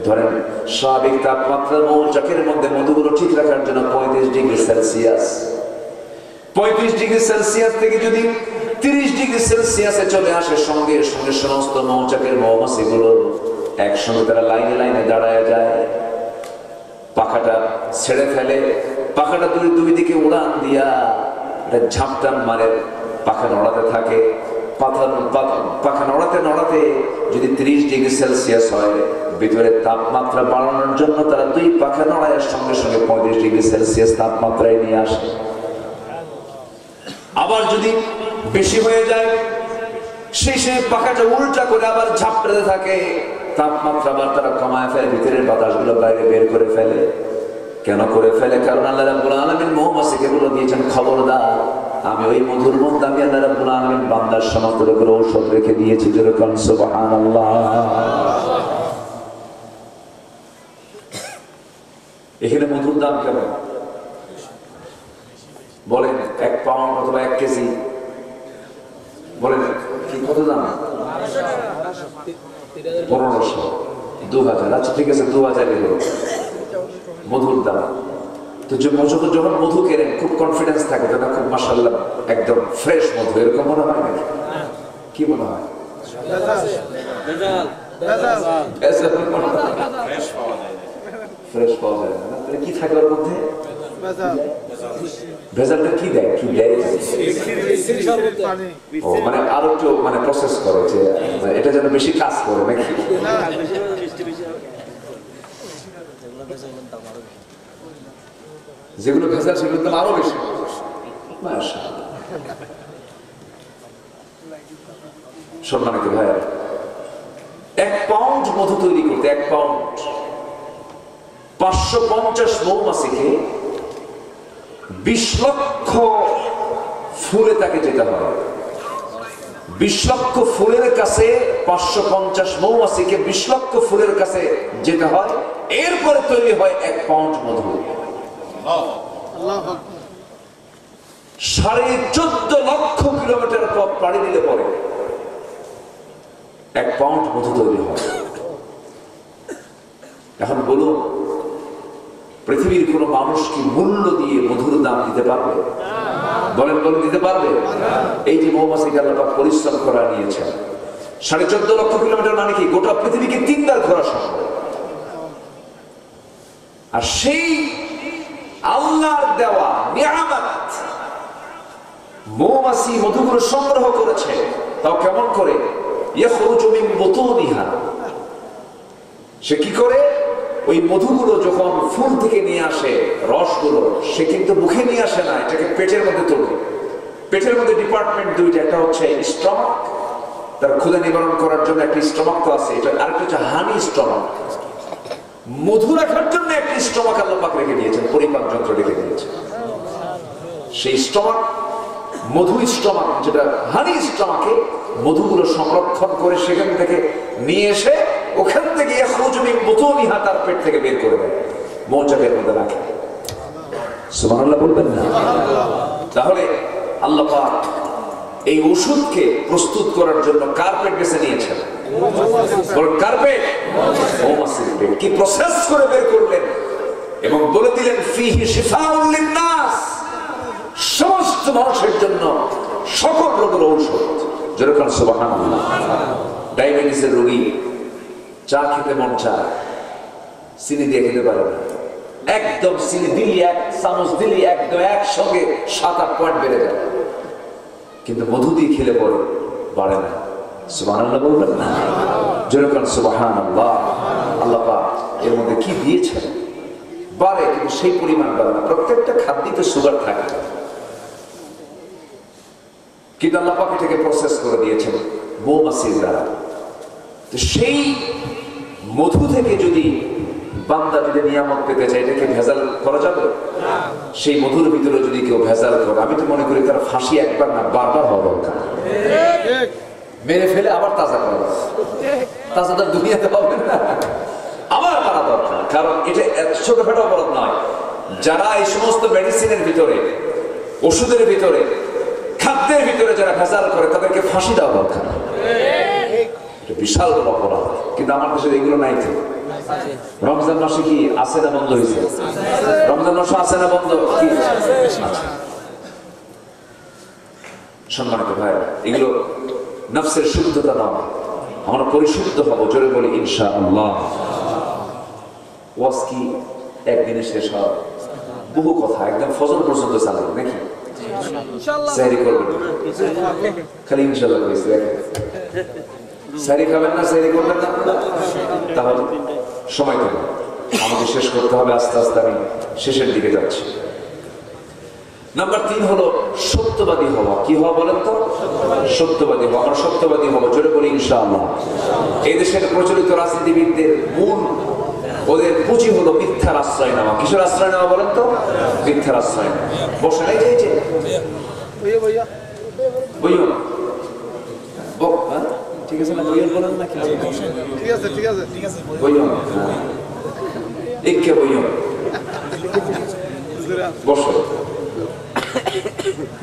[SPEAKER 1] ধরেন স্বাভাবিক তাপমাত্রা মৌচাকের মধ্যে মধুগুলো ঠিক রাখার জন্য 35 ডিগ্রি সেলসিয়াস। 35 ডিগ্রি সেলসিয়াস থেকে যদি 30 ডিগ্রি সেলসিয়াসে চলে আসে, সঙ্গে সঙ্গে সমস্ত মৌচাকের মৌমাছিগুলো একসঙ্গে তারা লাইনে লাইনে দাঁড়ায় যায়, পাখাটা ছেড়ে ফেলে, পাখাটা দুই দিকে উড়ান দিয়া ঝাপটান মারে, পাখা নড়াতে থাকে। পাখা নড়াতে নড়াতে যদি 30 ডিগ্রি সেলসিয়াস হয়, ভিতরে তাপমাত্রা বাড়ানোর জন্য তারা দুই পাখা নড়ায় সঙ্গে সঙ্গে 35 ডিগ্রি সেলসিয়াস তাপমাত্রায় নিয়ে আসে। আবার যদি বেশি হয়ে যায়, সেই পাখাটা উল্টা করে আবার ঝাপটাতে থাকে, তাপমাত্রা আবার তারা কমায় ফেলে, ভিতরের বাতাসগুলো বাইরে বের করে ফেলে। কেন করে ফেলে? কারণ আল্লাহ রাব্বুল আলামিন মৌমাছিকে বলে দিয়েছেন, খবরদার, আমি ওই মধুর মধ্যে আমি আল্লাহ রাব্বুল আলামিন বান্দার সমস্ত করে ঔষধ রেখে দিয়েছি। যেরকম সুবহানাল্লাহ। এখানে মধুর দাম কেমন বলেন? 1 পাউন্ড অথবা 1 কেজি বলেন কি কত দাম? 1500, 2000। আচ্ছা ঠিক আছে, 2000 হলো মধুর দাম। তো যখন মধু কেনেন খুব কনফিডেন্স থাকে, তো না খুব মাশাআল্লাহ একদম ফ্রেশ মধু, এরকম মনে হয় নাকি? কি মনে হয়? ফ্রেশ পাওয়া যায় না। কি থাকে ওর মধ্যে? ভেজালটা কি দেয়? কি দেয়? ও মানে আরো একটু মানে প্রসেস করে যে এটা যেন বেশি কাজ করে নাকি? যেগুলো ভেজাল সেগুলোর দাম আরো বেশি। সম্মানিত ভাইয়া, 1 পাউন্ড মধু তৈরি করতে 1 পাউন্ড 550 মৌমাছিকে 20 লক্ষ ফুলে তাকে যেতে হয়। 20 লক্ষ ফুলের কাছে 550 মৌমাছিকে 20 লক্ষ ফুলের কাছে যেতে হয়, এরপরে তৈরি হয় 1 পাউন্ড মধু। 14.5 লক্ষ কিলোমিটার পথ পাড়ি দিলে পরে 1 পাউন্ড মধু তৈরি হয়। এখন বলুন, পৃথিবীর কোন মানুষ কি মূল্য দিয়ে মধুর দাম দিতে পারবে? বলেন বলেন, দিতে পারবে? এই যে মৌমাছিকে আল্লাহ পাক পরিশ্রম করা নিয়েছেন, 14.5 লক্ষ কিলোমিটার, মানে কি গোটা পৃথিবীকে 3 বার ঘোরা সম্ভব। আর সেই আল্লাহর দেওয়া নিয়ামত মৌমাছি মধুগুলো সংগ্রহ করেছে, তাও কেমন করে? ইয়াখরুজু মিন বুতুনিহা, সে কি করে? ওই মধুগুলো যখন ফুল থেকে নিয়ে আসে রসগুলো, সে কিন্তু মুখে নিয়ে আসে না, এটাকে পেটের মধ্যে তোলে। পেটের মধ্যে ডিপার্টমেন্ট দুইটা, একটা হচ্ছে স্টমাক, তার ক্ষুধা নিবারণ করার জন্য একটা স্টমাক তো আছে, এটা আরেকটা হচ্ছে হানি স্টমাক। মধু রাখার জন্য একটা স্টমাক আল্লাহ পাক রেখে দিয়েছেন, পরিপাক যন্ত্র রেখে দিয়েছেন। সেই স্টমাক, মধু স্টমাক, যেটা হানি স্টমাকে মধুগুলো সংরক্ষণ করে সেখান থেকে নিয়ে এসে ওখান থেকে তার পেট থেকে বের করে দেয়, মৌচাকের মধ্যে রাখে। সুবহানাল্লাহ বলবেন না? তাহলে আল্লাহ পাক এই ওষুধকে প্রস্তুত করার জন্য কার পেট বেছে নিয়েছেন? কার পেট? মৌমাছির পেট। কি প্রসেস করে বের করলেন এবং বলে দিলেন ফিহি শিফাউন লিন-নাস, সমস্ত মানুষের জন্য সকল রোগের ঔষধ। যেরকম সুবহানাল্লাহ, ডায়াবেটিসের রোগী চা খেতে মন চায়, চিনি দিয়ে খেতে পারে না, একদম চিনি দিলি 1 চামচ দিলি একদম একসঙ্গে 7-8 পয়েন্ট বেড়ে যায়, কিন্তু মধু দিয়ে খেলে পরে বাড়ে না। সুবহানাল্লাহ বলবেন না? যেরকম সুবহানাল্লাহ। আল্লাহ পাক এর মধ্যে কি দিয়েছেন, বাড়ে কিন্তু সেই পরিমাণ বাড়ে না। প্রত্যেকটা খাদ্যে সুগার থাকে, কিন্তু আল্লাহ পাক এটাকে প্রসেস করে দিয়েছেন মৌমাছির দ্বারা। তো সেই মধু থেকে যদি বান্দা যদি নিয়ামত পেতে চায়, এটাকে ভেজাল করা যাবে? সেই মধুর ভিতরে যদি কেউ ভেজাল করে, আমি তো মনে করি তার ফাঁসি একবার না বারবার হওয়া দরকার। মেরে ফেলে আবার তাজা করা, তাজা তার দুনিয়াতে হবে না, আবার করা দরকার। কারণ এটা ছোটখাটো অপরাধ নয়। যারা এই সমস্ত মেডিসিনের ভিতরে, ওষুধের ভিতরে, খাদ্যের ভিতরে যারা ভেজাল করে, তাদেরকে ফাঁসি দেওয়া দরকার। বিশাল বড় অপরাধ, কিন্তু আমার দেশে এগুলো নাই। তো রমজান মাসে কি আছে না বন্ধ হয়েছে? রমজান মাসে আছে না বন্ধ? কি সম্মানিত ভাই, এগুলো নফসের শুদ্ধতা নয়, আমরা পরিশুদ্ধ হবো। জোরে বলি ইনশাআল্লাহ। ওয়াজ কি একদিনে শেষ হয়? বহু কথা একদম ফজর পর্যন্ত চালাবে নাকি? সাহরি করবেন খালি ইনশাআল্লাহ কইছে, সাহরি খাবেন না, সাহরি করবেন না, তাহলে সময় দেব, আমাকে শেষ করতে হবে। আস্তে আস্তে আমি শেষের দিকে যাচ্ছি। নাম্বার 3 হলো সত্যবাদী হওয়া। কি হওয়া বলেন তো? সত্যবাদী হওয়া। আমরা সত্যবাদী হবো, জোরে বলি ইনশাআল্লাহ। এই দেশের প্রচলিত রাজনীতিবিদদের মূল ওদের পুঁজি হলো মিথ্যার আশ্রয় নেওয়া। কিসের আশ্রয় নেওয়া বলেন তো? মিথ্যার আশ্রয় নেওয়া। বসে নাই যে বইও না, ঠিক আছে না? বইও বলেন না, ঠিক আছে ঠিক আছে ঠিক আছে, বইও না, একে বইও বসো।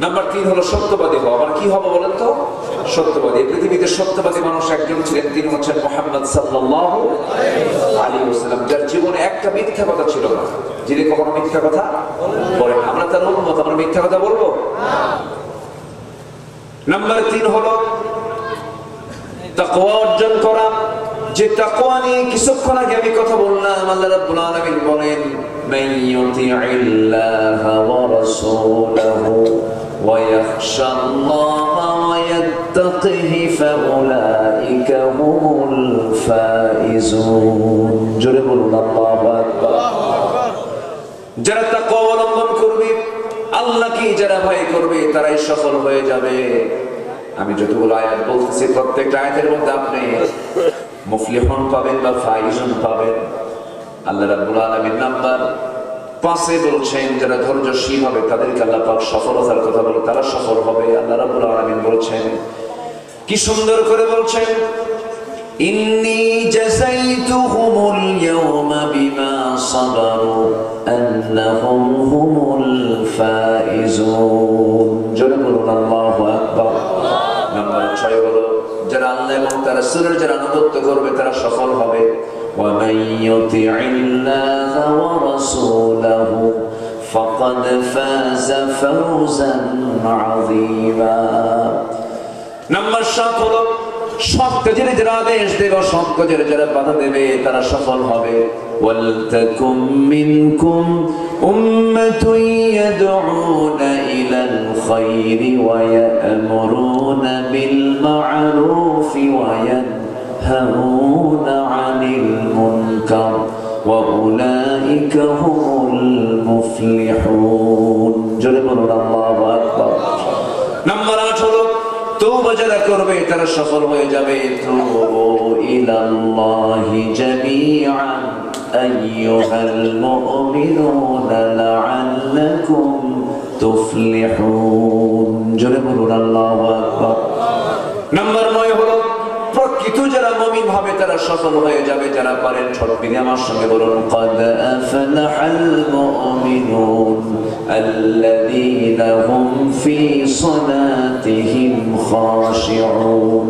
[SPEAKER 1] নাম্বার 3 হলো সত্যবাদী হওয়া। মানে কি হবে বলেন তো? সত্যবাদী। পৃথিবীতে সত্যবাদী মানুষ একজন ছিলেন, তিনি হচ্ছেন মুহাম্মদ সাল্লাল্লাহু আলাইহি ওয়াসাল্লাম, যার জীবনে একটা মিথ্যা কথা ছিল না, যিনি কখনো মিথ্যা কথা বলেন। আমরা তার উম্মত, আমরা মিথ্যা কথা বলবো না। নাম্বার 3 হলো তাকওয়া অর্জন করা। যে তাকওয়া নিয়ে কিছুক্ষণ আগে আমি কথা বললাম, আল্লাহ রাব্বুল আলামিন বলেন মান ইউতিইল্লাহা ওয়া রাসূলাহু ওয়া ইয়াখশাল্লাহা ওয়া ইয়াত্তাকিহি ফাউলাইকা হুমুল ফাইজুন। জোরে বলুন আল্লাহু আকবার। যারা তাকওয়া অবলম্বন করবে, আল্লাহকে যারা ভয় করবে, তারাই সফল হয়ে যাবে। আমি যতগুলো আয়াত বলতেছি, প্রত্যেকটা আয়াতের মধ্যে আপনি মুফলিহুন পাবেন বা ফাইজুন পাবেন। আল্লাহ রাব্বুল আলামিন নাম্বার 5 বলছেন যারা ধৈর্যশীল হবে তাদেরকে আল্লাহ পাক সফলতার কথা বলে, তারা সফল হবে। আল্লাহ রাব্বুল আলামিন বলছেন, কি সুন্দর করে বলছেন, ইন্নী জাযাইতুহুমুল ইয়াওমা বিমা সাবারু أنهم هم الفائزون জোরে বলুন আল্লাহু আকবার নাম্বার 6 হলো যারা আল্লাহ এবং তার রাসূলের যারা আনুগত্য করবে তারা সফল হবে ومن يطع الله ورسوله فقد فاز فوزا عظيما নাম্বার 7 হলো সৎ কাজের যারা আদেশ দেবে সৎ কাজের যারা বাধা দেবে তারা সফল হবে ওয়ালতাকুম মিনকুম উম্মাতুন ইয়াদউনা ইলাল খায়রি ওয়া ইয়া'মুরুনা বিল মা'রুফি ওয়া ইয়ানহাউনা আনিল মুনকার ওয়া উলাইকা হুমুল মুফলিহুন জোরে বলুন আল্লাহু আকবার নাম্বার 8 হলো তওবা যারা করবে তারা সফল হয়ে যাবে তুবু ইলাল্লাহি জামিআন আইয়ুহাল মুমিনুনা লাআল্লাকুম তুফলিহুন জোরে বলুন আল্লাহু আকবার নাম্বার 9 হলো প্রকৃত যারা মুমিন হবে তারা সফল হয়ে যাবে যারা পারেন ছোট বিনি আমার সঙ্গে বলুন قد أفلح المؤمنون الذين هم في صلاتهم خاشعون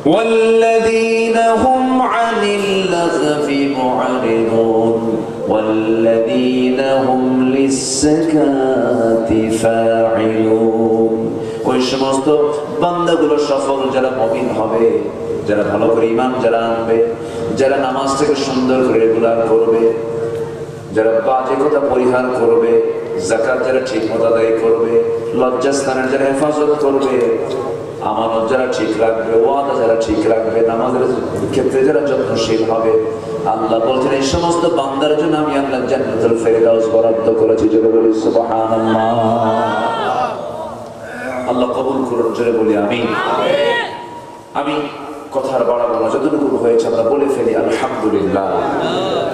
[SPEAKER 1] والذين هم عن اللغو معرضون والذين هم للزكاة فاعلون ওই সমস্ত বান্দাগুলো সফল যারা মুমিন হবে যারা ভালো করে ঈমান যারা আনবে যারা নামাজ থেকে সুন্দর করে রেগুলার করবে যারা বাজে কথা পরিহার করবে যাকাত যারা ঠিকমতো আদায় করবে লজ্জাস্থানের যারা হেফাজত করবে আমানত যারা ঠিক রাখবে ওয়াদা যারা ঠিক রাখবে নামাজের ক্ষেত্রে যারা যত্নশীল হবে আল্লাহ বলছেন এই সমস্ত বান্দার জন্য আমি আল্লাহ জান্নাতুল ফেরদাউস বরাদ্দ করেছি জোরে বলি সুবহানাল্লাহ আল্লাহ কবুল করুন জোরে বলি আমিন আমি কথার বাড়াবো না যতটুকু হয়েছে আমরা বলে ফেলি আলহামদুলিল্লাহ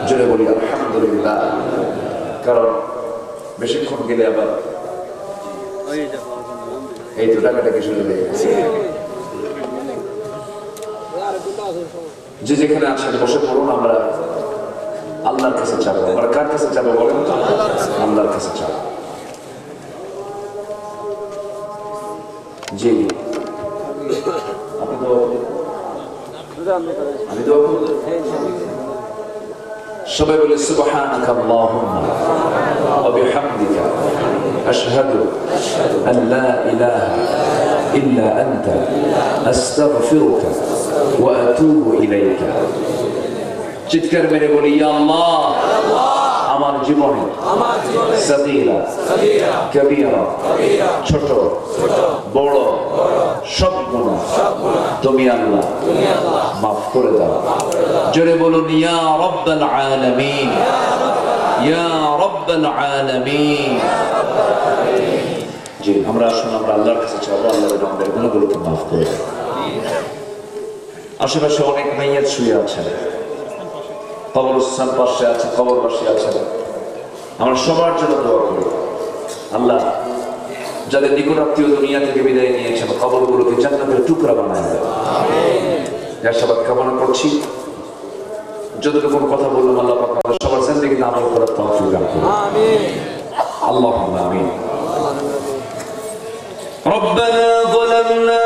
[SPEAKER 1] জোরে বলি আলহামদুলিল্লাহ কারণ বেশিক্ষণ গেলে আবার এই তো টাকাটাকে শুরু হয়ে গেছে যে যেখানে আছেন বসে পড়ুন আমরা আল্লাহর কাছে চাবো আমরা কার কাছে চাবো বলেন আল্লাহর কাছে চাবো জি আমি তো সবাই বলে সুবহানাকা আল্লাহুম্মা ওয়া বিহামদিকা আশহাদু আন লা ইলাহা ইল্লা আনতা আস্তাগফিরুকা ওয়া আতুবু ইলাইকা চিৎকার মেরে বলি ইয়া আল্লাহ আমার জীবনে সাগীরা কবীরা ছোট বড় সব গুনাহ তুমি আল্লাহ মাফ করে দাও জোরে বলুন ইয়া রাব্বাল আলামিন ইয়া রাব্বাল আলামিন জি আমরা আসুন আমরা আল্লাহর কাছে চাইবো আল্লাহ আমাদের গুনাহগুলোকে মাফ করে দেন আশেপাশে অনেক মাইয়াত শুয়ে আছেন কবরস্থান পাশে আছে কবরবাসী আছেন আমরা সবার জন্য দোয়া করি আল্লাহ যাদের নিকটাত্মীয় দুনিয়া থেকে বিদায় নিয়েছেন কবরগুলোকে জান্নাতের টুকরা বানায় দেন আমিন সবাই কামনা করছি যতটুকু কথা বললাম আল্লাহ পাক আমাদের সবার জিন্দেগিতে আমল করার তৌফিক দান করুন আমিন আল্লাহুম্মা আমিন ربنا ظلمنا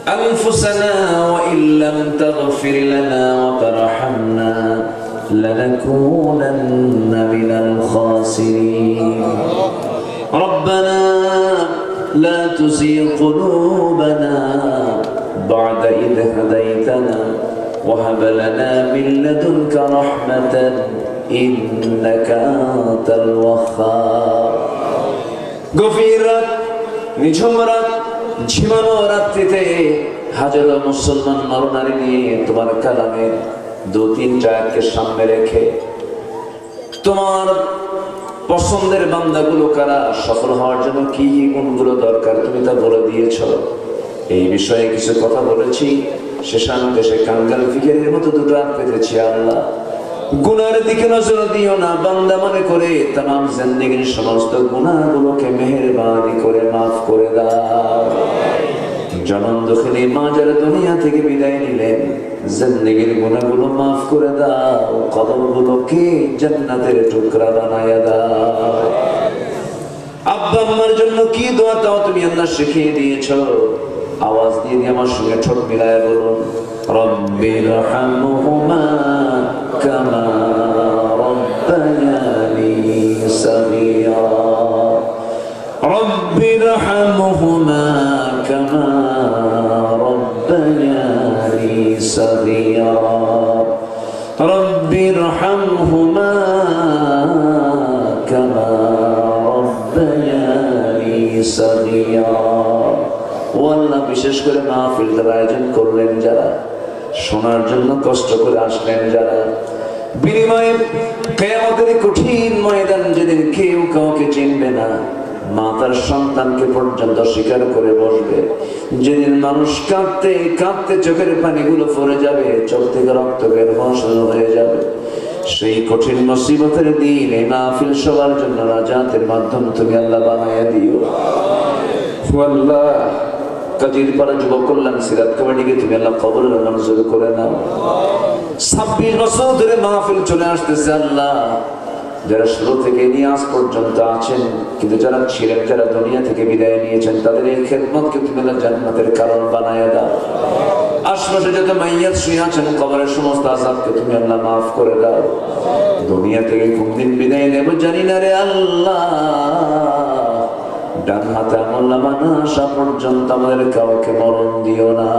[SPEAKER 1] أنفسنا وإن لم تغفر لنا وترحمنا لنكونن من الخاسرين ربنا لا تزغ قلوبنا بعد إذ هديتنا وهب لنا من لدنك رحمة إنك أنت الوهاب গভীরাত নিঝুম রাত ঝিমানো রাত্রিতে হাজারো মুসলমান নরনারী নিয়ে তোমার কালামের দু তিনটা আয়াতকে সামনে রেখে তোমার পছন্দের বান্দাগুলো কারা সফল হওয়ার জন্য কি কি গুণগুলো দরকার তুমি তা বলে দিয়েছ এই বিষয়ে কিছু কথা বলেছি শেষান্তে সে কাঙ্গাল ফিকিরের মতো দুটো আন পেতেছি আল্লাহ গুনার দিকে নজর দিও না বান্দা মনে করে तमाम জিন্দেগীর সমস্ত গুনাহগুলোকে মেহেরবানি করে maaf করে দাও জনম দুঃখিনী মা যারা দুনিয়া থেকে বিদায় নিলেন, জিন্দেগির গুনাহগুলো মাফ করে দাও, কবরগুলোকে জান্নাতের টুকরা বানায়া দাও। আব্বা আম্মার জন্য কি দোয়া তাও তুমি আল্লাহ শিখিয়ে দিয়েছো, আওয়াজ দিয়ে দিয়ে আমার সঙ্গে ঠোঁট মিলায় বলুন, রব্বিরহামহুমা কামা রব্বায়ানি সগীরা, রব্বিরহামহুমা কামা রব্বায়ানি সগীরা, রব্বিরহামহুমা কামা রব্বায়ানি সগীরা। ও আল্লাহ, বিশেষ করে মাহফিলটার আয়োজন করলেন যারা, শোনার জন্য কষ্ট করে আসলেন যারা, বিনিময়ে কিয়ামতের কঠিন ময়দান যেদিন কেউ কাউকে চিনবে না, মা তার সন্তানকে পর্যন্ত স্বীকার করে বসবে, যেদিন মানুষ কাঁদতে কাঁদতে চোখের পানিগুলো পড়ে যাবে, চোখ থেকে রক্ত বের হওয়া শুরু হয়ে যাবে, সেই কঠিন মুসিবতের দিন এই মাহফিল সবার জন্য নাজাতের মাধ্যম তুমি আল্লাহ বানায়া দিও। আল্লাহ, কাজীরপাড়া যুব কল্যাণ সিরাত কমিটিকে তুমি আল্লাহ কবুল মঞ্জুর করে নাও। 26 বছর ধরে মাহফিল চলে আসতেছে আল্লাহ, যারা শুরু থেকে নিয়ে আজ পর্যন্ত আছেন, কিন্তু যারা ছিলেন, যারা দুনিয়া থেকে বিদায় নিয়েছেন, তাদের এই খেদমতকে তুমি আল্লাহ জান্নাতের কারণ বানায়া দাও। আশপাশে যত মাইয়াত শুয়ে আছেন, কবরের সমস্ত আযাবকে তুমি আল্লাহ মাফ করে দাও। দুনিয়া থেকে কোনদিন বিদায় নেব জানি না রে আল্লাহ, ডান হাতে আমল নামা না আসা পর্যন্ত আমাদের কাউকে মরণ দিও না।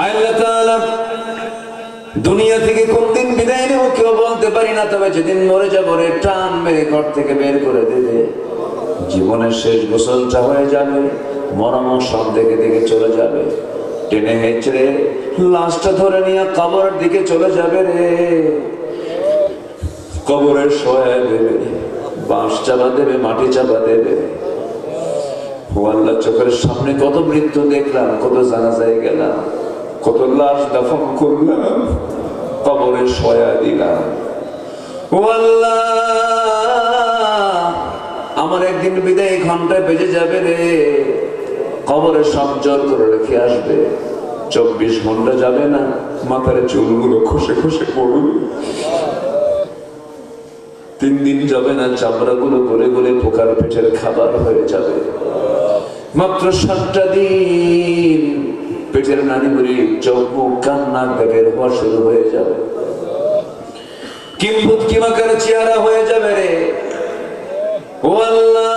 [SPEAKER 1] আল্লাহ তাআলা, দুনিয়া থেকে কোনদিন বিদায় নেব কেউ বলতে পারি না, তবে যেদিন মরে যাবো রে টান মেরে ঘর থেকে বের করে দেবে, জীবনের শেষ গোসলটা হয়ে যাবে, মরমও সব দেখে দেখে চলে যাবে, টেনে হেঁচড়ে লাশটা ধরে নিয়ে কবরের দিকে চলে যাবে রে, কবরের শোয়া দেবে, বাঁশ চাপা দেবে, মাটি চাপা দেবে। ও আল্লাহ, চোখের সামনে কত মৃত্যু দেখলাম, কত জানাজায় গেলাম, কত লাশ দাফন করলাম, কবরে শোয়া দিলাম। ও আল্লাহ, আমার একদিন বিদায় ঘন্টায় বেজে যাবে রে, কবরে সব জোর করে রেখে আসবে, 24 ঘন্টা যাবে না, মাথার চুলগুলো খসে খসে পড়বে, 3 দিন যাবে না, চামড়াগুলো গলে গলে পোকার পেটের খাবার হয়ে যাবে, মাত্র 7টা দিন পেটের নাড়িভুড়ি চোখ মুখ কান নাক বের হওয়া শুরু হয়ে যাবে, কিম্ভূত কিমাকার চেহারা হয়ে যাবে রে। ও আল্লাহ,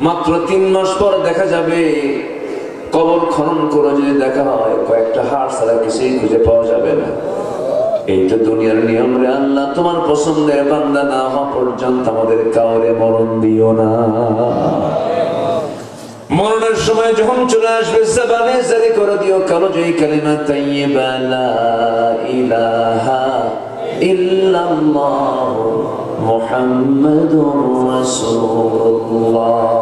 [SPEAKER 1] মাত্র 3 মাস পর দেখা যাবে, কবর খনন করে যদি দেখা হয়, কয়েকটা হাড় ছাড়া কিছুই খুঁজে পাওয়া যাবে না। এই তো দুনিয়ার নিয়ম রে আল্লাহ, তোমার পছন্দের বান্দা না হওয়া পর্যন্ত আমাদের কাউরে মরণ দিও না। মরণের সময় যখন চলে আসবে, জবানে জারি করে দিও কালিমা কালিমা তাইয়্যিবা লা ইলাহা ইল্লাল্লাহ মুহাম্মাদুর রাসূলুল্লাহ।